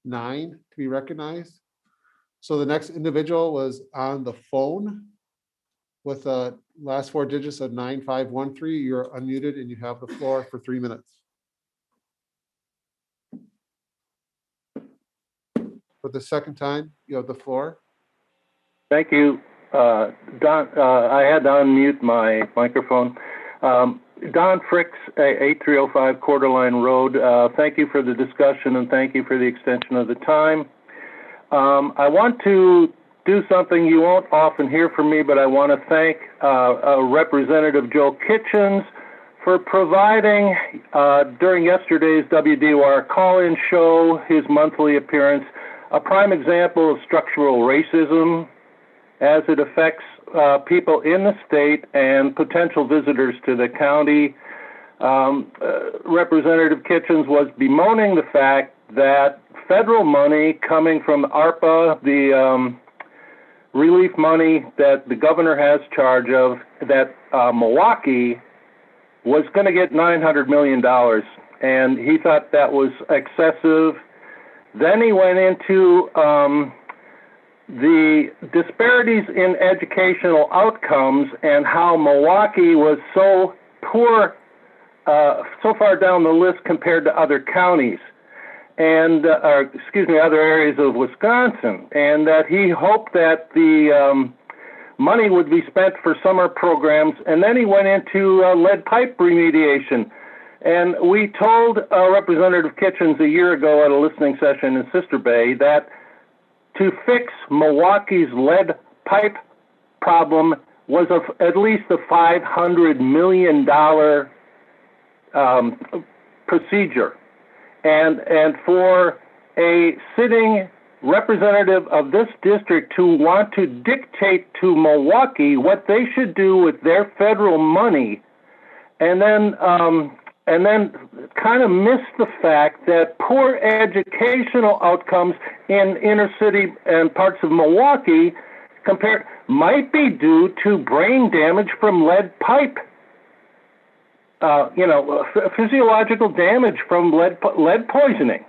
to be recognized. So the next individual was on the phone with the last 4 digits of 9513. You're unmuted and you have the floor for 3 minutes. For the second time, you have the floor. Thank you. Don, I had to unmute my microphone. Don Fricks, 8305 Coeur d'Alene Road. Thank you for the discussion and thank you for the extension of the time. I want to do something you won't often hear from me, but I want to thank Representative Joe Kitchens for providing during yesterday's WDOR call-in show, his monthly appearance, a prime example of structural racism as it affects people in the state and potential visitors to the county. Representative Kitchens was bemoaning the fact that federal money coming from ARPA, the relief money that the governor has charge of, that Milwaukee was going to get $900 million. And he thought that was excessive. Then he went into the disparities in educational outcomes and how Milwaukee was so poor, so far down the list compared to other counties and, other areas of Wisconsin, and that he hoped that the money would be spent for summer programs. And then he went into lead pipe remediation. And we told Representative Kitchens a year ago at a listening session in Sister Bay that to fix Milwaukee's lead pipe problem was at least a $500 million procedure. And for a sitting representative of this district to want to dictate to Milwaukee what they should do with their federal money, and then kind of miss the fact that poor educational outcomes in inner city and parts of Milwaukee might be due to brain damage from lead pipe. Physiological damage from lead poisoning.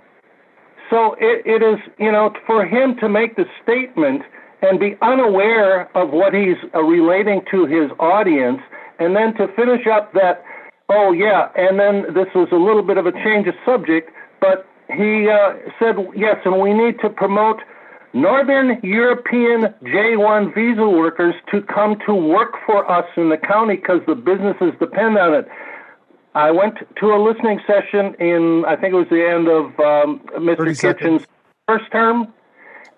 So it is, for him to make the statement and be unaware of what he's relating to his audience, and then to finish up that, oh yeah, and then this was a little bit of a change of subject, but he said, yes, and we need to promote Northern European J1 visa workers to come to work for us in the county because the businesses depend on it. I went to a listening session in, I think it was the end of Mr. Kitchen's first term,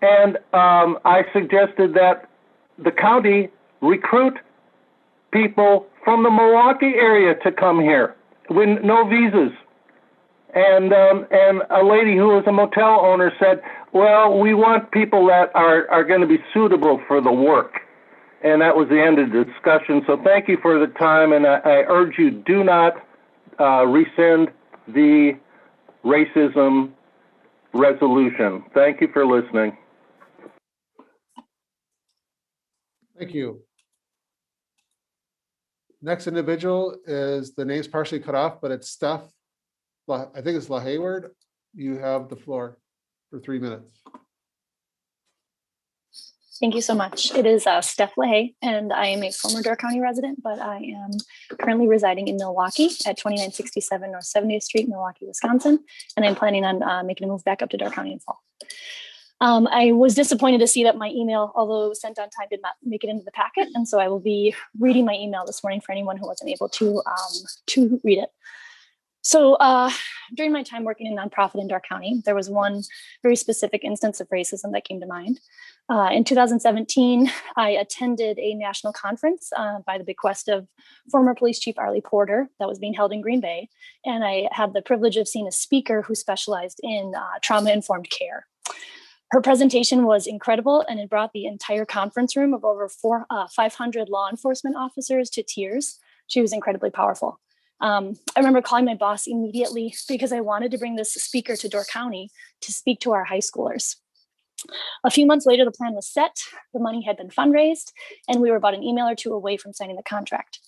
and I suggested that the county recruit people from the Milwaukee area to come here with no visas. And a lady who was a motel owner said, well, we want people that are going to be suitable for the work. And that was the end of the discussion. So thank you for the time. And I urge you, do not rescind the racism resolution. Thank you for listening. Thank you. Next individual is, the name's partially cut off, but it's Steph. I think it's LaHayward. You have the floor for 3 minutes. Thank you so much. It is Steph LaHaye, and I am a former Door County resident, but I am currently residing in Milwaukee at 2967 North 70th Street, Milwaukee, Wisconsin, and I'm planning on making a move back up to Door County in fall. I was disappointed to see that my email, although it was sent on time, did not make it into the packet, and so I will be reading my email this morning for anyone who wasn't able to read it. So during my time working in nonprofit in Door County, there was one very specific instance of racism that came to mind. In 2017, I attended a national conference by the bequest of former Police Chief Arlie Porter that was being held in Green Bay. And I had the privilege of seeing a speaker who specialized in trauma-informed care. Her presentation was incredible, and it brought the entire conference room of over 500 law enforcement officers to tears. She was incredibly powerful. I remember calling my boss immediately because I wanted to bring this speaker to Door County to speak to our high schoolers. A few months later, the plan was set, the money had been fundraised, and we were about an email or two away from signing the contract.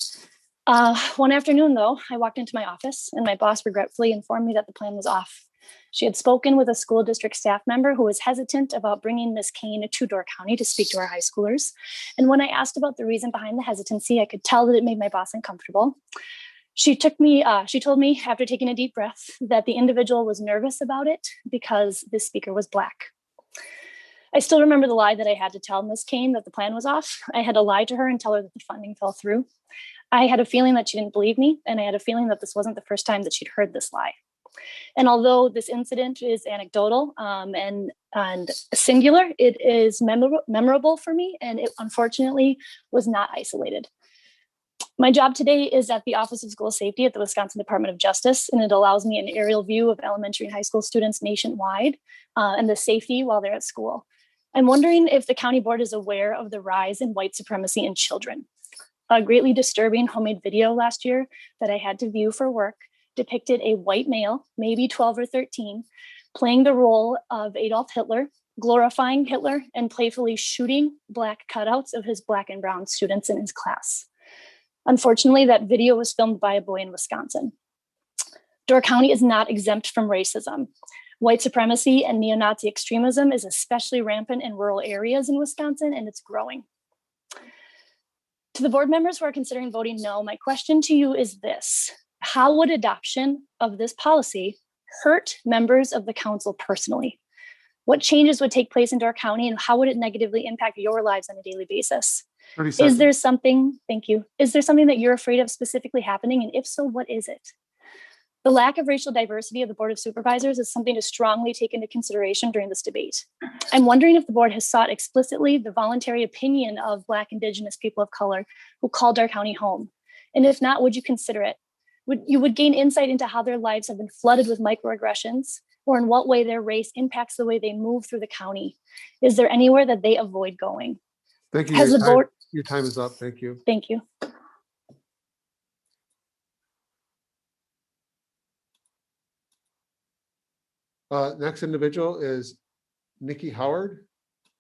One afternoon, though, I walked into my office and my boss regretfully informed me that the plan was off. She had spoken with a school district staff member who was hesitant about bringing Miss Kane to Door County to speak to our high schoolers. And when I asked about the reason behind the hesitancy, I could tell that it made my boss uncomfortable. She told me after taking a deep breath that the individual was nervous about it because this speaker was Black. I still remember the lie that I had to tell Miss Kane that the plan was off. I had to lie to her and tell her that the funding fell through. I had a feeling that she didn't believe me, and I had a feeling that this wasn't the first time that she'd heard this lie. And although this incident is anecdotal and singular, it is memorable for me, and it unfortunately was not isolated. My job today is at the Office of School Safety at the Wisconsin Department of Justice, and it allows me an aerial view of elementary and high school students nationwide and the safety while they're at school. I'm wondering if the county board is aware of the rise in white supremacy in children. A greatly disturbing homemade video last year that I had to view for work depicted a white male, maybe 12 or 13, playing the role of Adolf Hitler, glorifying Hitler, and playfully shooting Black cutouts of his Black and brown students in his class. Unfortunately, that video was filmed by a boy in Wisconsin. Door County is not exempt from racism. White supremacy and neo-Nazi extremism is especially rampant in rural areas in Wisconsin, and it's growing. To the board members who are considering voting no, my question to you is this: how would adoption of this policy hurt members of the council personally? What changes would take place in Door County, and how would it negatively impact your lives on a daily basis? Is there something, thank you, is there something that you're afraid of specifically happening? And if so, what is it? The lack of racial diversity of the Board of Supervisors is something to strongly take into consideration during this debate. I'm wondering if the board has sought explicitly the voluntary opinion of Black, Indigenous people of color who called our county home. And if not, would you consider it? You would gain insight into how their lives have been flooded with microaggressions, or in what way their race impacts the way they move through the county. Is there anywhere that they avoid going? Thank you. Has the board? Your time is up. Thank you. Thank you. Next individual is Nikki Howard.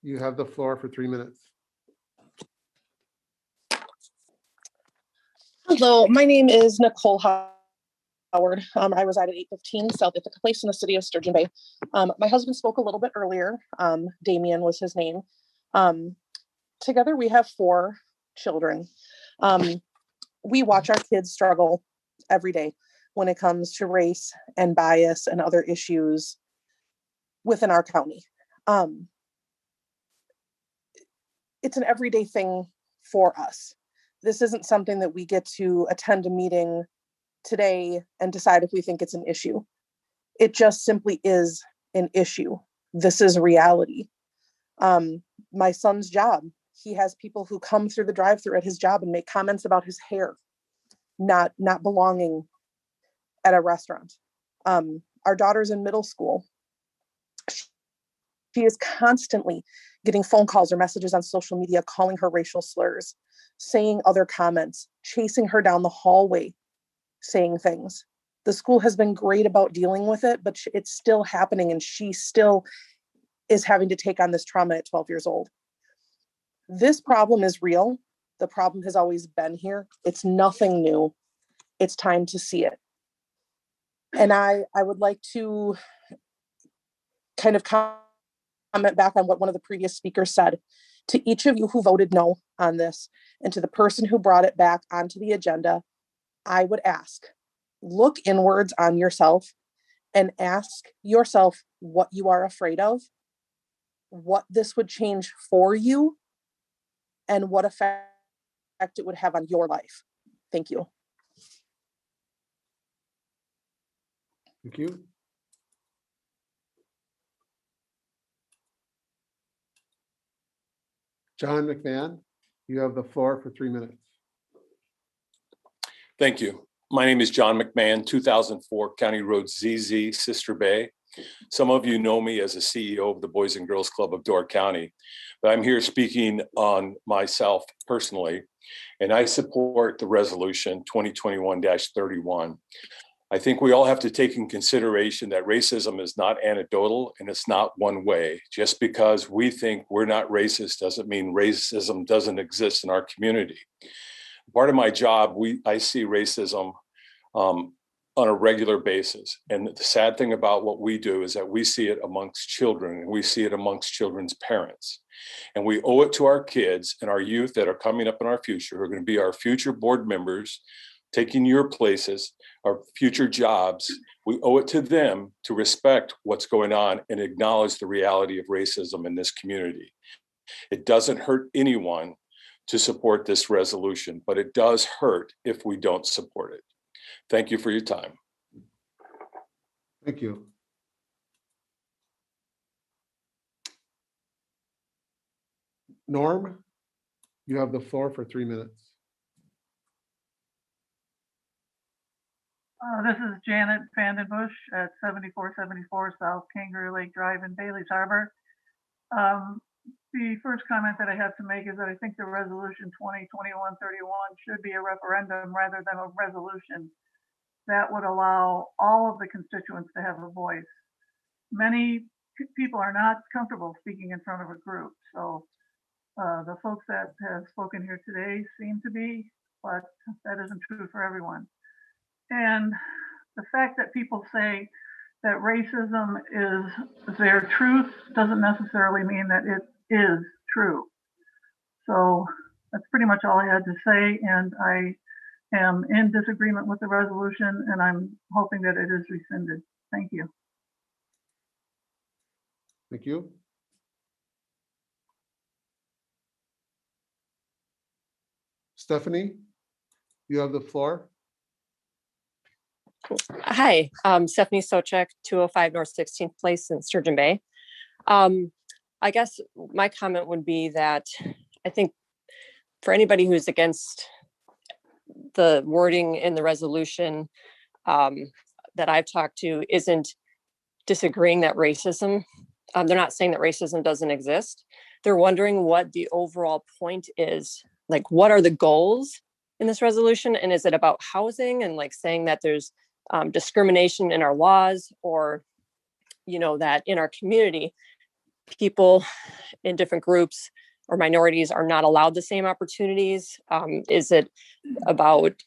You have the floor for 3 minutes. Hello, my name is Nicole Howard. I reside at 815 South Ithaca Place in the city of Sturgeon Bay. My husband spoke a little bit earlier. Damien was his name. Together we have 4 children. We watch our kids struggle every day when it comes to race and bias and other issues within our county. It's an everyday thing for us. This isn't something that we get to attend a meeting today and decide if we think it's an issue. It just simply is an issue. This is reality. My son's job, he has people who come through the drive-thru at his job and make comments about his hair not belonging at a restaurant. Our daughter's in middle school. She is constantly getting phone calls or messages on social media calling her racial slurs, saying other comments, chasing her down the hallway, saying things. The school has been great about dealing with it, but it's still happening, and she still is having to take on this trauma at 12 years old. This problem is real. The problem has always been here. It's nothing new. It's time to see it. And I would like to kind of comment back on what one of the previous speakers said. To each of you who voted no on this, and to the person who brought it back onto the agenda, I would ask, look inwards on yourself and ask yourself what you are afraid of, what this would change for you, and what effect it would have on your life. Thank you. Thank you. John McMahon, you have the floor for 3 minutes. Thank you. My name is John McMahon, 2004 County Road ZZ, Sister Bay. Some of you know me as a CEO of the Boys and Girls Club of Door County, but I'm here speaking on myself personally, and I support the resolution 2021-31. I think we all have to take in consideration that racism is not anecdotal and it's not one way. Just because we think we're not racist doesn't mean racism doesn't exist in our community. Part of my job, I see racism on a regular basis. And the sad thing about what we do is that we see it amongst children, and we see it amongst children's parents. And we owe it to our kids and our youth that are coming up in our future, who are going to be our future board members, taking your places, our future jobs. We owe it to them to respect what's going on and acknowledge the reality of racism in this community. It doesn't hurt anyone to support this resolution, but it does hurt if we don't support it. Thank you for your time. Thank you. Norm, you have the floor for 3 minutes. This is Janet Vandenbush at 7474 South Kangaroo Lake Drive in Bailey's Harbor. The first comment that I have to make is that I think the resolution 2021-31 should be a referendum rather than a resolution. That would allow all of the constituents to have a voice. Many people are not comfortable speaking in front of a group. So the folks that have spoken here today seem to be, but that isn't true for everyone. And the fact that people say that racism is their truth doesn't necessarily mean that it is true. So that's pretty much all I had to say. And I am in disagreement with the resolution, and I'm hoping that it is rescinded. Thank you. Thank you. Stephanie, you have the floor. Hi, Stephanie Sochek, 205 North 16th Place in Sturgeon Bay. I guess my comment would be that I think for anybody who's against the wording in the resolution that I've talked to isn't disagreeing that racism, they're not saying that racism doesn't exist. They're wondering what the overall point is. Like, what are the goals in this resolution? And is it about housing and like saying that there's discrimination in our laws, or, you know, that in our community, people in different groups or minorities are not allowed the same opportunities? Is it about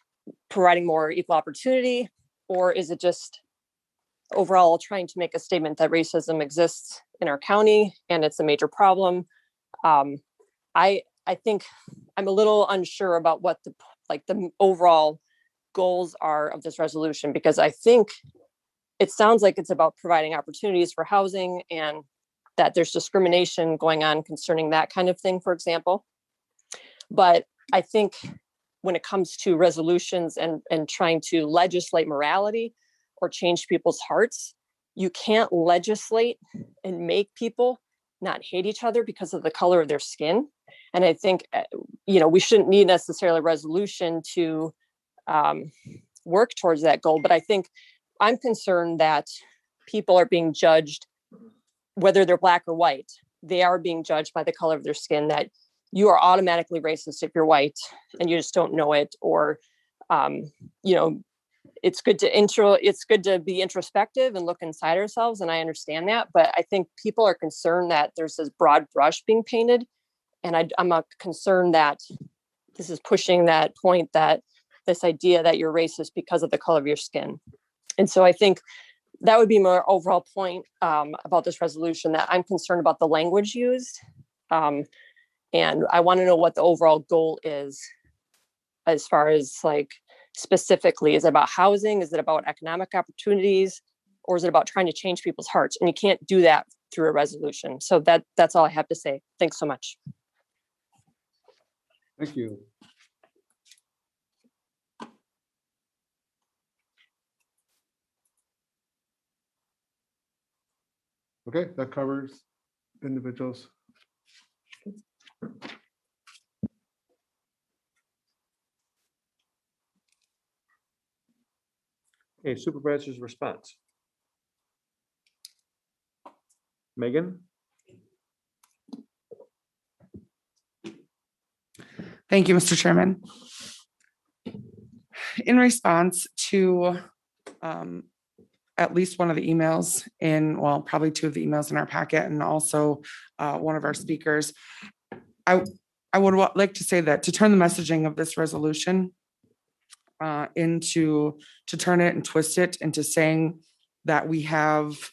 providing more equal opportunity, or is it just overall trying to make a statement that racism exists in our county and it's a major problem? I think I'm a little unsure about what the overall goals are of this resolution, because I think it sounds like it's about providing opportunities for housing and that there's discrimination going on concerning that kind of thing, for example. But I think when it comes to resolutions and trying to legislate morality or change people's hearts, you can't legislate and make people not hate each other because of the color of their skin. And I think, we shouldn't need necessarily a resolution to work towards that goal. But I think I'm concerned that people are being judged, whether they're Black or white, they are being judged by the color of their skin, that you are automatically racist if you're white and you just don't know it. Or, it's good to be introspective and look inside ourselves. And I understand that, but I think people are concerned that there's this broad brush being painted. And I'm concerned that this is pushing that point, that this idea that you're racist because of the color of your skin. And so I think that would be my overall point about this resolution, that I'm concerned about the language used. And I want to know what the overall goal is, as far as like specifically, is it about housing? Is it about economic opportunities? Or is it about trying to change people's hearts? And you can't do that through a resolution. So that's all I have to say. Thanks so much. Thank you. Okay, that covers individuals. Okay, supervisor's response. Megan? Thank you, Mr. Chairman. In response to at least one of the emails probably two of the emails in our packet, and also one of our speakers, I would like to say that to turn the messaging of this resolution to turn it and twist it into saying that we have,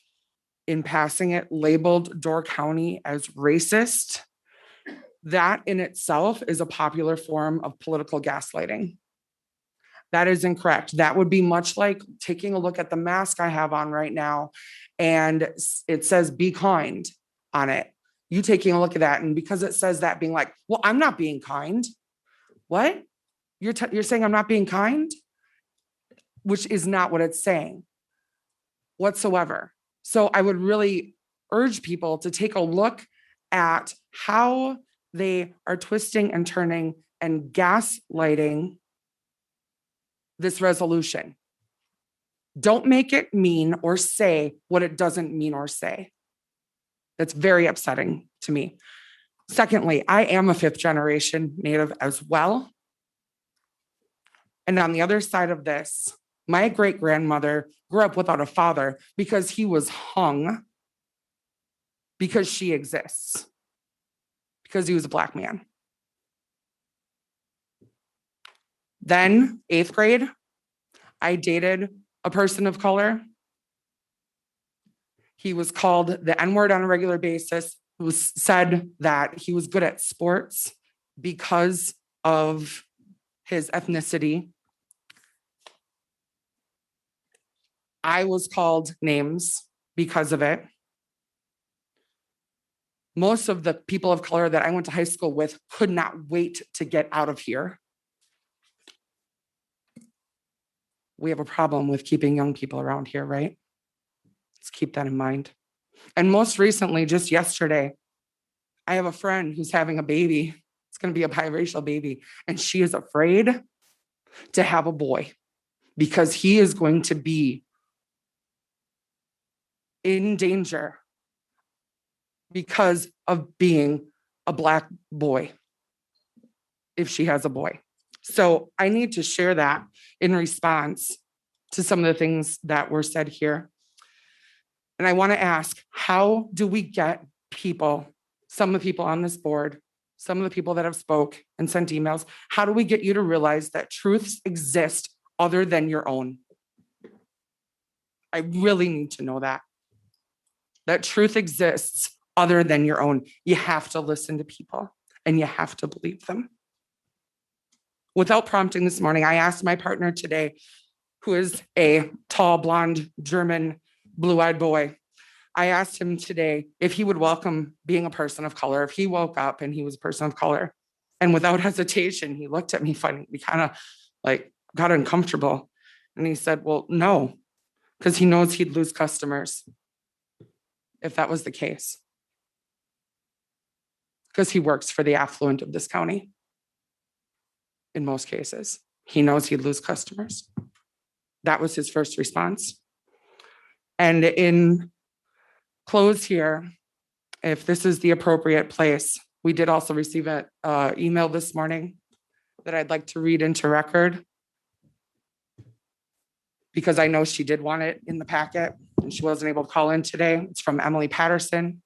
in passing it, labeled Door County as racist, that in itself is a popular form of political gaslighting. That is incorrect. That would be much like taking a look at the mask I have on right now, and it says "be kind" on it. You taking a look at that, and because it says that, being like, well, I'm not being kind. What? You're saying I'm not being kind? Which is not what it's saying whatsoever. So I would really urge people to take a look at how they are twisting and turning and gaslighting this resolution. Don't make it mean or say what it doesn't mean or say. That's very upsetting to me. Secondly, I am a 5th generation Native as well. And on the other side of this, my great-grandmother grew up without a father because he was hung because she exists, because he was a Black man. Then 8th grade, I dated a person of color. He was called the N-word on a regular basis. It was said that he was good at sports because of his ethnicity. I was called names because of it. Most of the people of color that I went to high school with could not wait to get out of here. We have a problem with keeping young people around here, right? Let's keep that in mind. And most recently, just yesterday, I have a friend who's having a baby. It's going to be a biracial baby. And she is afraid to have a boy because he is going to be in danger because of being a Black boy if she has a boy. So I need to share that in response to some of the things that were said here. And I want to ask, how do we get people, some of the people on this board, some of the people that have spoke and sent emails, how do we get you to realize that truths exist other than your own? I really need to know that truth exists other than your own. You have to listen to people and you have to believe them. Without prompting this morning, I asked my partner today, who is a tall, blonde, German, blue-eyed boy. I asked him today if he would welcome being a person of color, if he woke up and he was a person of color. And without hesitation, he looked at me funny. We kind of like got uncomfortable. And he said, well, no, because he knows he'd lose customers if that was the case. Because he works for the affluent of this county. In most cases, he knows he'd lose customers. That was his first response. And in close here, if this is the appropriate place, we did also receive an email this morning that I'd like to read into record, because I know she did want it in the packet and she wasn't able to call in today. It's from Emily Patterson.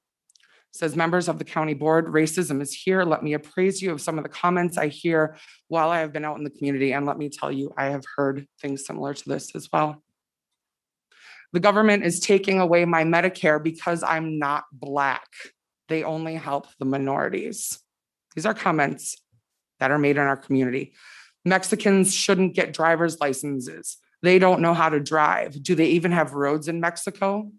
It says, members of the county board, racism is here. Let me appraise you of some of the comments I hear while I have been out in the community. And let me tell you, I have heard things similar to this as well. The government is taking away my Medicare because I'm not Black. They only help the minorities. These are comments that are made in our community. Mexicans shouldn't get driver's licenses. They don't know how to drive. Do they even have roads in Mexico?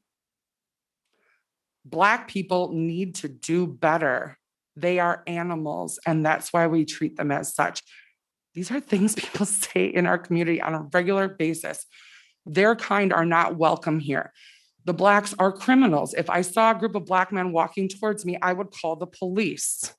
Black people need to do better. They are animals, and that's why we treat them as such. These are things people say in our community on a regular basis. Their kind are not welcome here. The Blacks are criminals. If I saw a group of Black men walking towards me, I would call the police.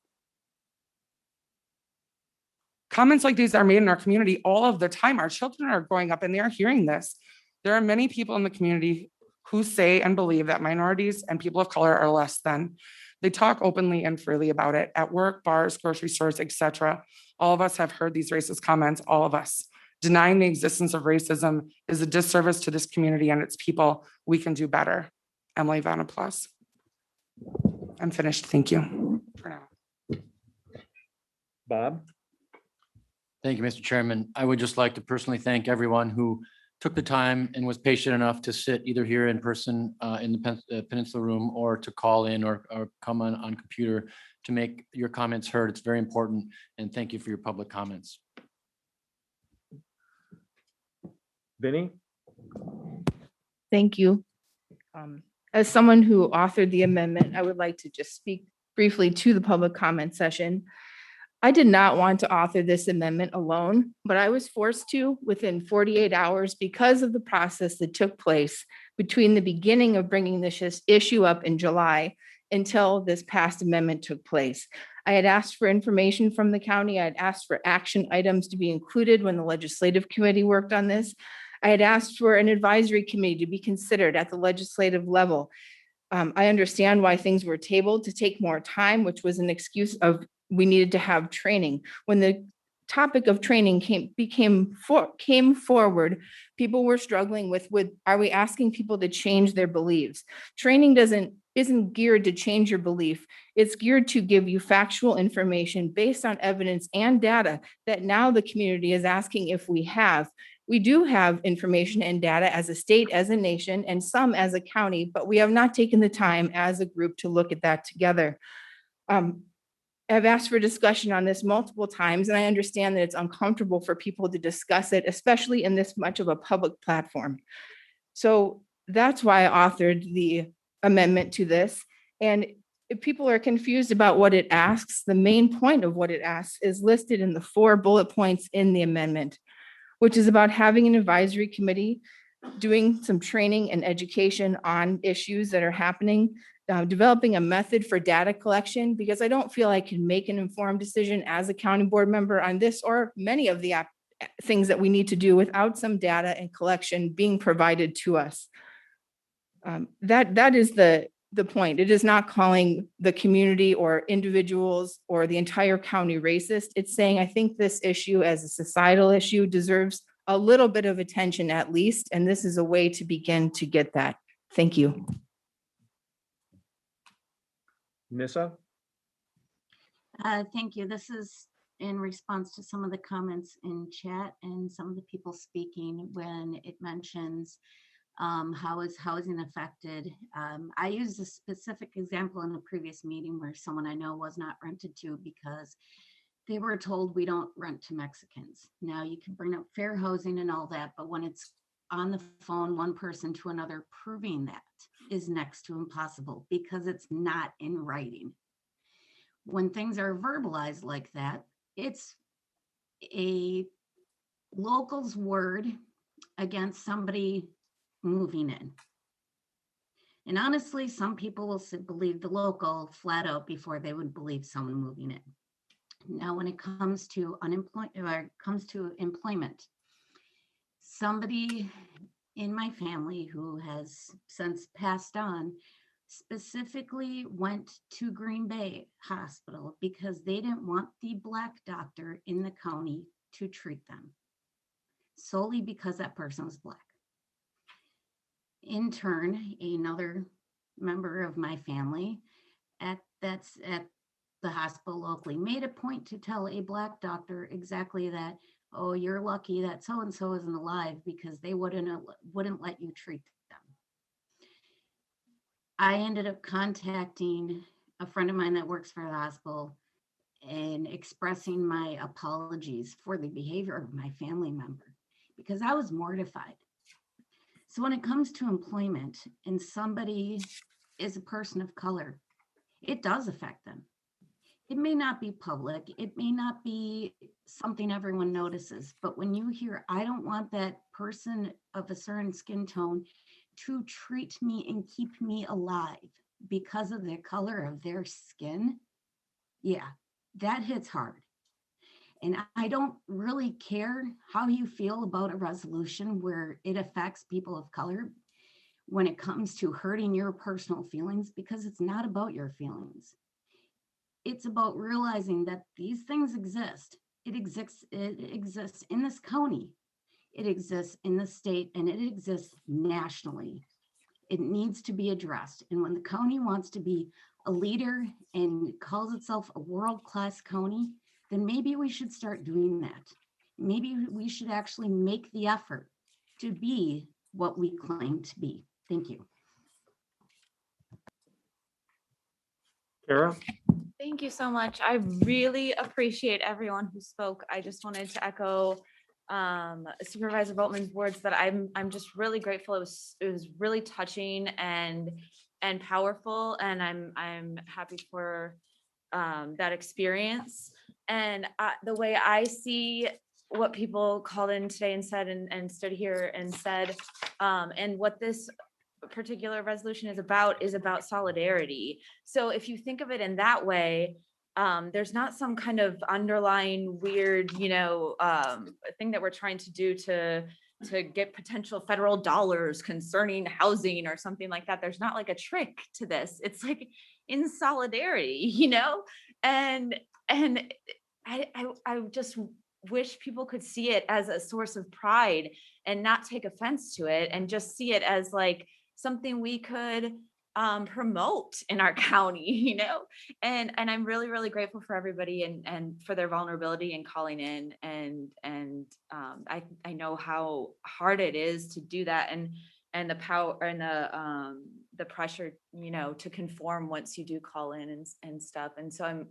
Comments like these are made in our community all of the time. Our children are growing up and they are hearing this. There are many people in the community who say and believe that minorities and people of color are less than. They talk openly and freely about it at work, bars, grocery stores, etc. All of us have heard these racist comments, all of us. Denying the existence of racism is a disservice to this community and its people. We can do better. Emily Vanna Plus. I'm finished. Thank you for now. Bob? Thank you, Mr. Chairman. I would just like to personally thank everyone who took the time and was patient enough to sit either here in person in the Peninsula Room or to call in or come on computer to make your comments heard. It's very important. And thank you for your public comments. Vinny? Thank you. As someone who authored the amendment, I would like to just speak briefly to the public comment session. I did not want to author this amendment alone, but I was forced to within 48 hours because of the process that took place between the beginning of bringing this issue up in July until this past amendment took place. I had asked for information from the county. I had asked for action items to be included when the legislative committee worked on this. I had asked for an advisory committee to be considered at the legislative level. I understand why things were tabled to take more time, which was an excuse of we needed to have training. When the topic of training came forward, people were struggling with are we asking people to change their beliefs? Training isn't geared to change your belief. It's geared to give you factual information based on evidence and data that now the community is asking if we have. We do have information and data as a state, as a nation, and some as a county, but we have not taken the time as a group to look at that together. I've asked for discussion on this multiple times, and I understand that it's uncomfortable for people to discuss it, especially in this much of a public platform. So that's why I authored the amendment to this. And if people are confused about what it asks, the main point of what it asks is listed in the 4 bullet points in the amendment, which is about having an advisory committee, doing some training and education on issues that are happening, developing a method for data collection, because I don't feel I can make an informed decision as a county board member on this or many of the things that we need to do without some data and collection being provided to us. That is the point. It is not calling the community or individuals or the entire county racist. It's saying, I think this issue as a societal issue deserves a little bit of attention at least, and this is a way to begin to get that. Thank you. Nissa? Thank you. This is in response to some of the comments in chat and some of the people speaking when it mentions how is housing affected. I used a specific example in a previous meeting where someone I know was not rented to because they were told we don't rent to Mexicans. Now you can bring up fair housing and all that, but when it's on the phone, one person to another, proving that is next to impossible because it's not in writing. When things are verbalized like that, it's a local's word against somebody moving in. And honestly, some people will believe the local flat out before they would believe someone moving in. Now, when it comes to employment, somebody in my family who has since passed on specifically went to Green Bay Hospital because they didn't want the Black doctor in the county to treat them, solely because that person was Black. In turn, another member of my family that's at the hospital locally made a point to tell a Black doctor exactly that, oh, you're lucky that so-and-so isn't alive because they wouldn't let you treat them. I ended up contacting a friend of mine that works for the hospital and expressing my apologies for the behavior of my family member because I was mortified. So when it comes to employment and somebody is a person of color, it does affect them. It may not be public, it may not be something everyone notices, but when you hear, I don't want that person of a certain skin tone to treat me and keep me alive because of the color of their skin, yeah, that hits hard. And I don't really care how you feel about a resolution where it affects people of color when it comes to hurting your personal feelings, because it's not about your feelings. It's about realizing that these things exist. It exists in this county. It exists in the state, and it exists nationally. It needs to be addressed. And when the county wants to be a leader and calls itself a world-class county, then maybe we should start doing that. Maybe we should actually make the effort to be what we claim to be. Thank you. Kara? Thank you so much. I really appreciate everyone who spoke. I just wanted to echo Supervisor Boltman's words that I'm just really grateful. It was really touching and powerful, and I'm happy for that experience. And the way I see what people called in today and said and stood here and said, and what this particular resolution is about solidarity. So if you think of it in that way, there's not some kind of underlying weird, thing that we're trying to do to get potential federal dollars concerning housing or something like that. There's not like a trick to this. It's like in solidarity, and I just wish people could see it as a source of pride and not take offense to it, and just see it as like something we could promote in our county, and I'm really, really grateful for everybody and for their vulnerability and calling in, and I know how hard it is to do that, and the power and the pressure, to conform once you do call in and stuff. And so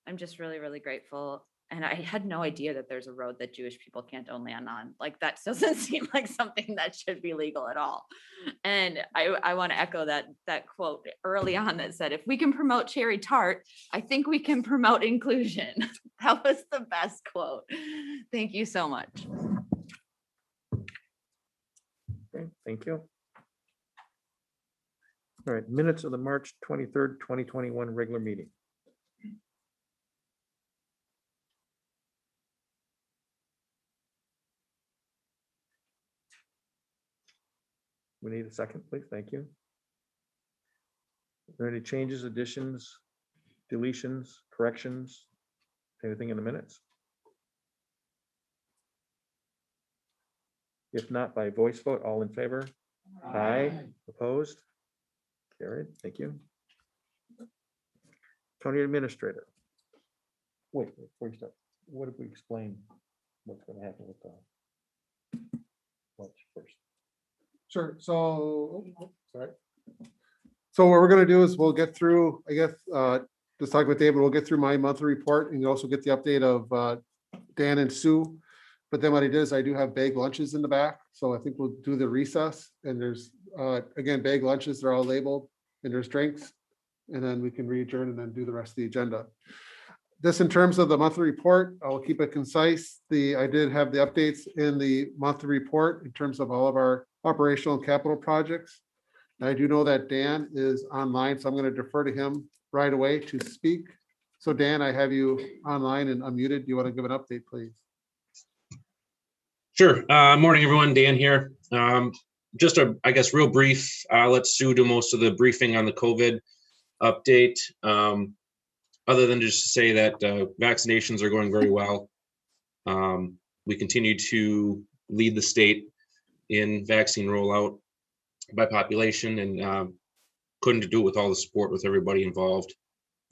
I'm just really, really grateful. And I had no idea that there's a road that Jewish people can't own land on. Like, that doesn't seem like something that should be legal at all. And I want to echo that quote early on that said, if we can promote cherry tart, I think we can promote inclusion. That was the best quote. Thank you so much. Okay, thank you. All right, minutes of the March 23rd, 2021 regular meeting. We need a second, please. Thank you. Are there any changes, additions, deletions, corrections, anything in the minutes? If not, by voice vote, all in favor? Aye. Opposed? Carried. Thank you. County Administrator. Wait, before you start, what if we explain what's going to happen with the lunch first? Sure. So, sorry. So what we're going to do is we'll get through, I guess, just talking with David, we'll get through my monthly report, and you also get the update of Dan and Sue. But then what I did is I do have bag lunches in the back. So I think we'll do the recess and there's, again, bag lunches, they're all labeled and there's drinks. And then we can re-adjourn and then do the rest of the agenda. This in terms of the monthly report, I'll keep it concise. I did have the updates in the monthly report in terms of all of our operational and capital projects. I do know that Dan is online, so I'm going to defer to him right away to speak. So Dan, I have you online and unmuted. Do you want to give an update, please? Sure. Morning, everyone. Dan here. Just I guess, real brief. Let Sue do most of the briefing on the COVID update. Other than just to say that vaccinations are going very well. We continue to lead the state in vaccine rollout by population, and couldn't do it with all the support with everybody involved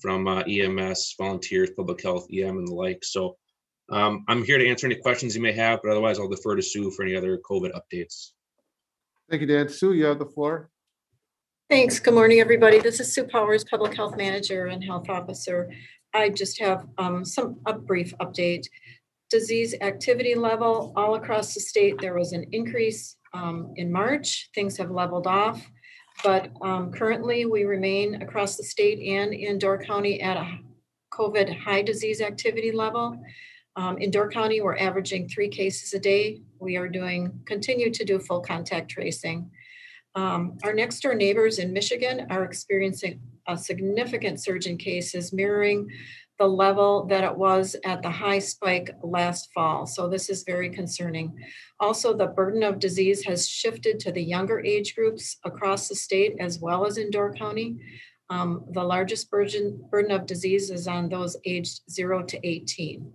from EMS, volunteers, public health, EM, and the like. So I'm here to answer any questions you may have, but otherwise I'll defer to Sue for any other COVID updates. Thank you, Dan. Sue, you have the floor. Thanks. Good morning, everybody. This is Sue Powers, Public Health Manager and Health Officer. I just have a brief update. Disease activity level all across the state. There was an increase in March. Things have leveled off, but currently we remain across the state and in Door County at a COVID high disease activity level. In Door County, we're averaging 3 cases a day. We are continue to do full contact tracing. Our next door neighbors in Michigan are experiencing a significant surge in cases, mirroring the level that it was at the high spike last fall. So this is very concerning. Also, the burden of disease has shifted to the younger age groups across the state as well as in Door County. The largest burden of disease is on those aged 0 to 18.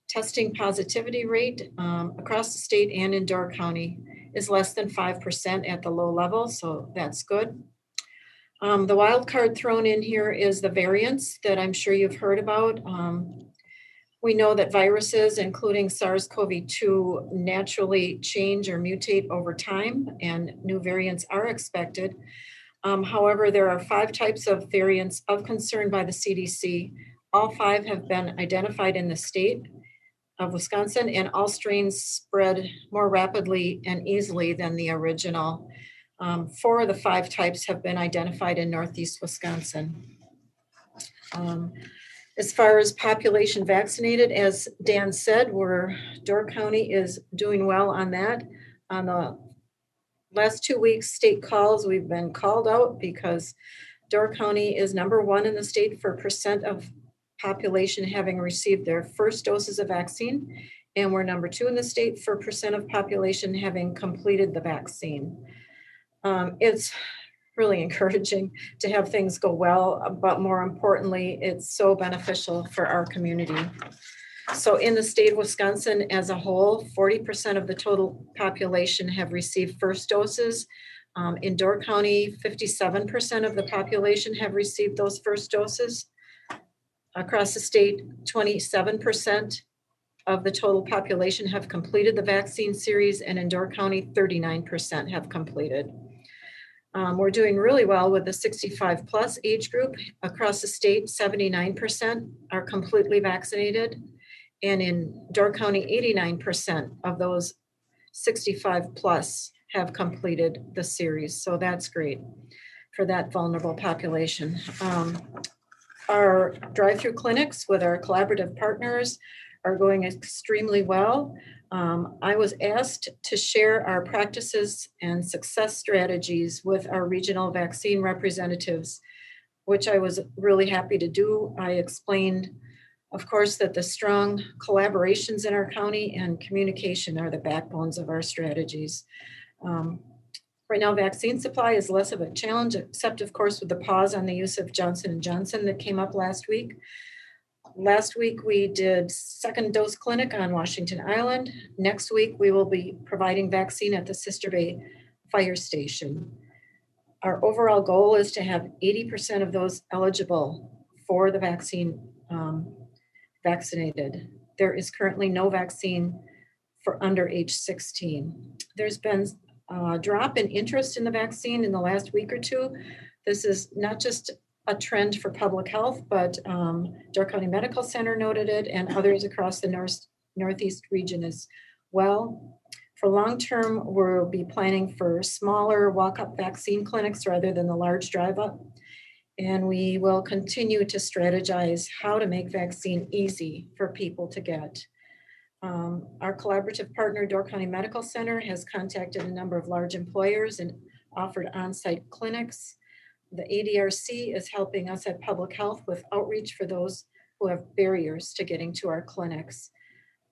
Testing positivity rate across the state and in Door County is less than 5% at the low level, so that's good. The wild card thrown in here is the variants that I'm sure you've heard about. We know that viruses, including SARS-CoV-2, naturally change or mutate over time, and new variants are expected. However, there are 5 types of variants of concern by the CDC. All 5 have been identified in the state of Wisconsin, and all strains spread more rapidly and easily than the original. 4 of the 5 types have been identified in Northeast Wisconsin. As far as population vaccinated, as Dan said, Door County is doing well on that. On the last 2 weeks, state calls, we've been called out because Door County is #1 in the state for percent of population having received their first doses of vaccine, and we're #2 in the state for percent of population having completed the vaccine. It's really encouraging to have things go well, but more importantly, it's so beneficial for our community. So in the state of Wisconsin as a whole, 40% of the total population have received first doses. In Door County, 57% of the population have received those first doses. Across the state, 27% of the total population have completed the vaccine series, and in Door County, 39% have completed. We're doing really well with the 65 plus age group. Across the state, 79% are completely vaccinated. And in Door County, 89% of those 65 plus have completed the series. So that's great for that vulnerable population. Our drive-through clinics with our collaborative partners are going extremely well. I was asked to share our practices and success strategies with our regional vaccine representatives, which I was really happy to do. I explained, of course, that the strong collaborations in our county and communication are the backbones of our strategies. Right now, vaccine supply is less of a challenge, except of course with the pause on the use of Johnson & Johnson that came up last week. Last week, we did second dose clinic on Washington Island. Next week, we will be providing vaccine at the Sister Bay Fire Station. Our overall goal is to have 80% of those eligible for the vaccine vaccinated. There is currently no vaccine for under age 16. There's been a drop in interest in the vaccine in the last week or 2. This is not just a trend for public health, but Door County Medical Center noted it, and others across the Northeast region as well. For long-term, we'll be planning for smaller walk-up vaccine clinics rather than the large drive-up. And we will continue to strategize how to make vaccine easy for people to get. Our collaborative partner, Door County Medical Center, has contacted a number of large employers and offered on-site clinics. The ADRC is helping us at Public Health with outreach for those who have barriers to getting to our clinics.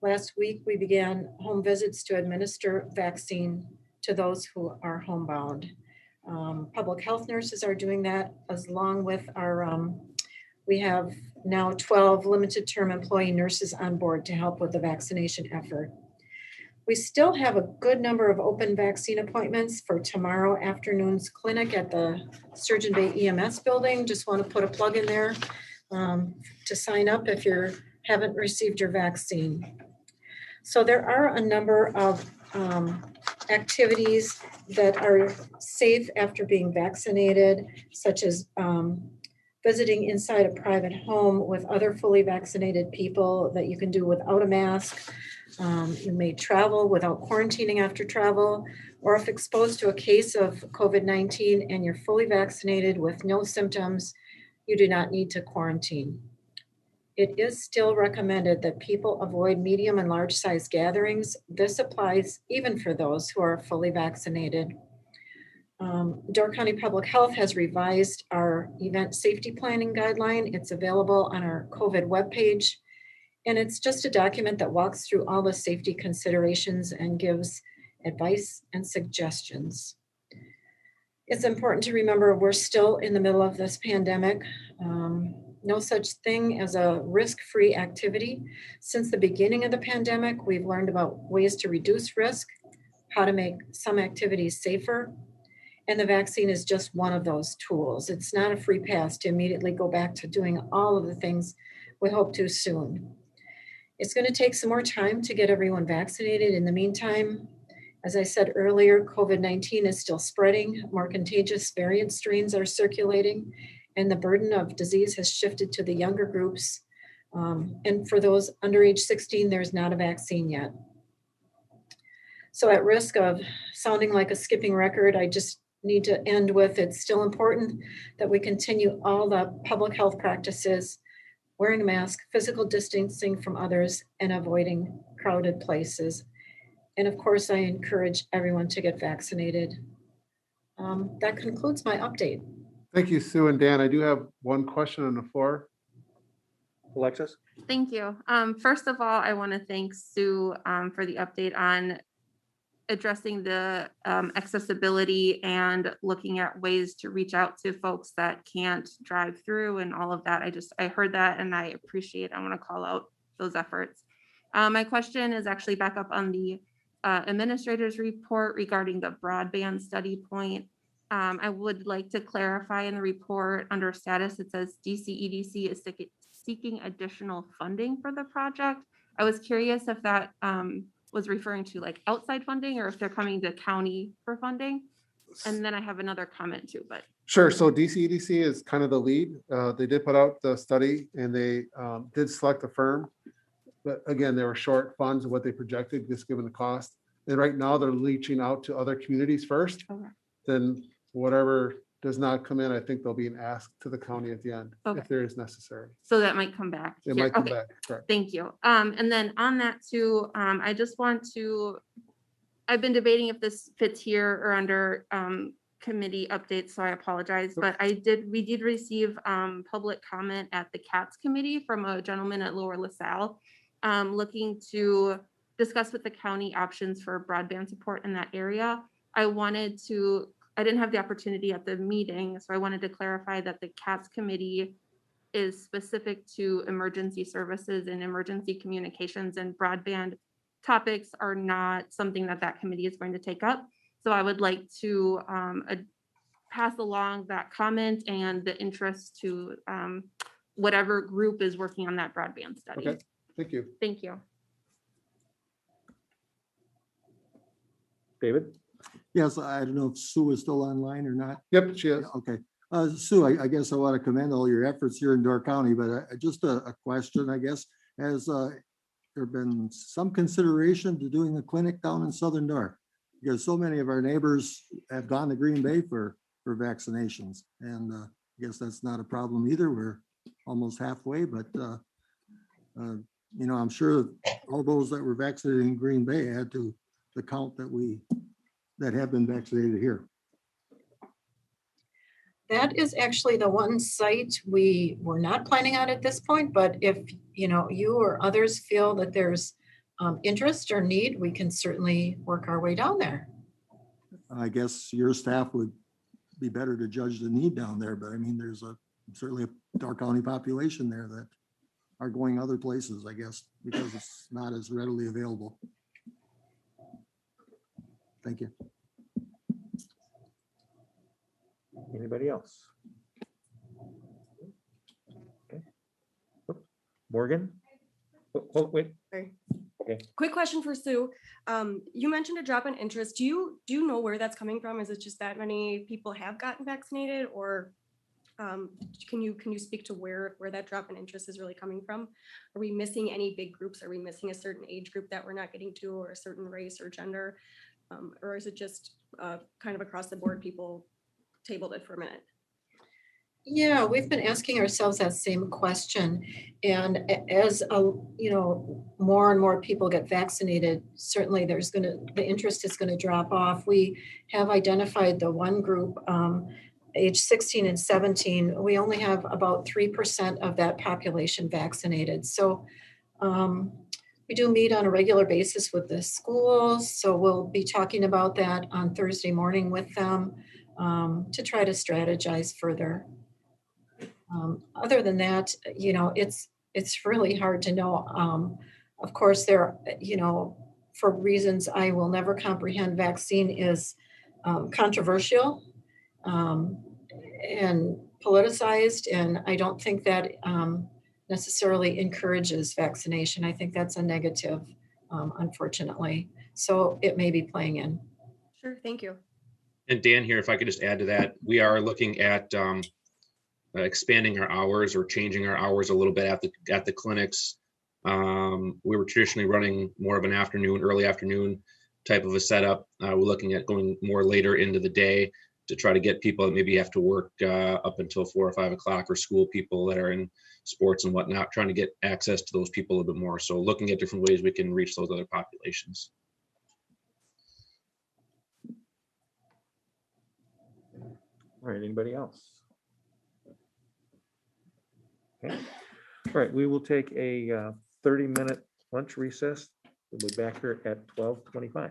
Last week, we began home visits to administer vaccine to those who are homebound. Public health nurses are doing that along with our, we have now 12 limited term employee nurses on board to help with the vaccination effort. We still have a good number of open vaccine appointments for tomorrow afternoon's clinic at the Sturgeon Bay EMS building. Just want to put a plug in there to sign up if you haven't received your vaccine. So there are a number of activities that are safe after being vaccinated, such as visiting inside a private home with other fully vaccinated people that you can do without a mask. You may travel without quarantining after travel, or if exposed to a case of COVID-19 and you're fully vaccinated with no symptoms, you do not need to quarantine. It is still recommended that people avoid medium and large size gatherings. This applies even for those who are fully vaccinated. Door County Public Health has revised our event safety planning guideline. It's available on our COVID webpage. And it's just a document that walks through all the safety considerations and gives advice and suggestions. It's important to remember we're still in the middle of this pandemic. No such thing as a risk-free activity. Since the beginning of the pandemic, we've learned about ways to reduce risk, how to make some activities safer, and the vaccine is just one of those tools. It's not a free pass to immediately go back to doing all of the things we hope to soon. It's going to take some more time to get everyone vaccinated. In the meantime, as I said earlier, COVID-19 is still spreading. More contagious variant strains are circulating, and the burden of disease has shifted to the younger groups. And for those under age 16, there's not a vaccine yet. So at risk of sounding like a skipping record, I just need to end with, it's still important that we continue all the public health practices, wearing a mask, physical distancing from others, and avoiding crowded places. And of course, I encourage everyone to get vaccinated. That concludes my update. Thank you, Sue and Dan. I do have one question on the floor. Alexis? Thank you. First of all, I want to thank Sue for the update on addressing the accessibility and looking at ways to reach out to folks that can't drive through and all of that. I heard that and I appreciate, I want to call out those efforts. My question is actually back up on the administrator's report regarding the broadband study point. I would like to clarify in the report under status, it says DCEDC is seeking additional funding for the project. I was curious if that was referring to like outside funding or if they're coming to county for funding. And then I have another comment too, but. Sure. So DCEDC is kind of the lead. They did put out the study and they did select a firm. But again, they were short funds of what they projected, just given the cost. And right now they're reaching out to other communities first. Okay. Then whatever does not come in, I think there'll be an ask to the county at the end, Okay. if there is necessary. So that might come back. It here. might come Okay. back, correct. Thank you. And then on that too, I just want to, I've been debating if this fits here or under committee updates, so I apologize, but we did receive public comment at the CATS committee from a gentleman at Lower LaSalle looking to discuss with the county options for broadband support in that area. I didn't have the opportunity at the meeting, so I wanted to clarify that the CATS committee is specific to emergency services and emergency communications, and broadband topics are not something that committee is going to take up. So I would like to pass along that comment and the interest to whatever group is working on that broadband study. Okay, thank you. Thank you. David? Yes, I don't know if Sue is still online or not. Yep, she is. Okay. Sue, I guess I want to commend all your efforts here in Door County, but just a question, I guess, as there been some consideration to doing a clinic down in Southern Door? Because so many of our neighbors have gone to Green Bay for vaccinations. And I guess that's not a problem either. We're almost halfway, but you know, I'm sure all those that were vaccinated in Green Bay add to the count that have been vaccinated here. That is actually the one site we were not planning on at this point, but if, you know, you or others feel that there's interest or need, we can certainly work our way down there. I guess your staff would be better to judge the need down there, but I mean, there's certainly a Door County population there that are going other places, I guess, because it's not as readily available. Thank you. Anybody else? Okay. Morgan? Oh, wait. Sorry. Okay. Quick question for Sue. You mentioned a drop in interest. Do you know where that's coming from? Is it just that many people have gotten vaccinated, or can you speak to where that drop in interest is really coming from? Are we missing any big groups? Are we missing a certain age group that we're not getting to, or a certain race or gender? Or is it just kind of across the board, people tabled it for a minute? Yeah, we've been asking ourselves that same question. And as you know, more and more people get vaccinated, certainly the interest is going to drop off. We have identified the one group, age 16 and 17. We only have about 3% of that population vaccinated. So we do meet on a regular basis with the schools. So we'll be talking about that on Thursday morning with them to try to strategize further. Other than that, you know, it's really hard to know. Of course, there, you know, for reasons I will never comprehend, vaccine is controversial and politicized, and I don't think that necessarily encourages vaccination. I think that's a negative, unfortunately. So it may be playing in. Sure, thank you. And Dan here, if I could just add to that, we are looking at expanding our hours or changing our hours a little bit at the clinics. We were traditionally running more of an early afternoon type of a setup. We're looking at going more later into the day to try to get people that maybe have to work up until 4 or 5 o'clock, or school people that are in sports and whatnot, trying to get access to those people a little bit more. So looking at different ways we can reach those other populations. All right, anybody else? Okay. All right, we will take a 30-minute lunch recess. We'll be back here at 12:25.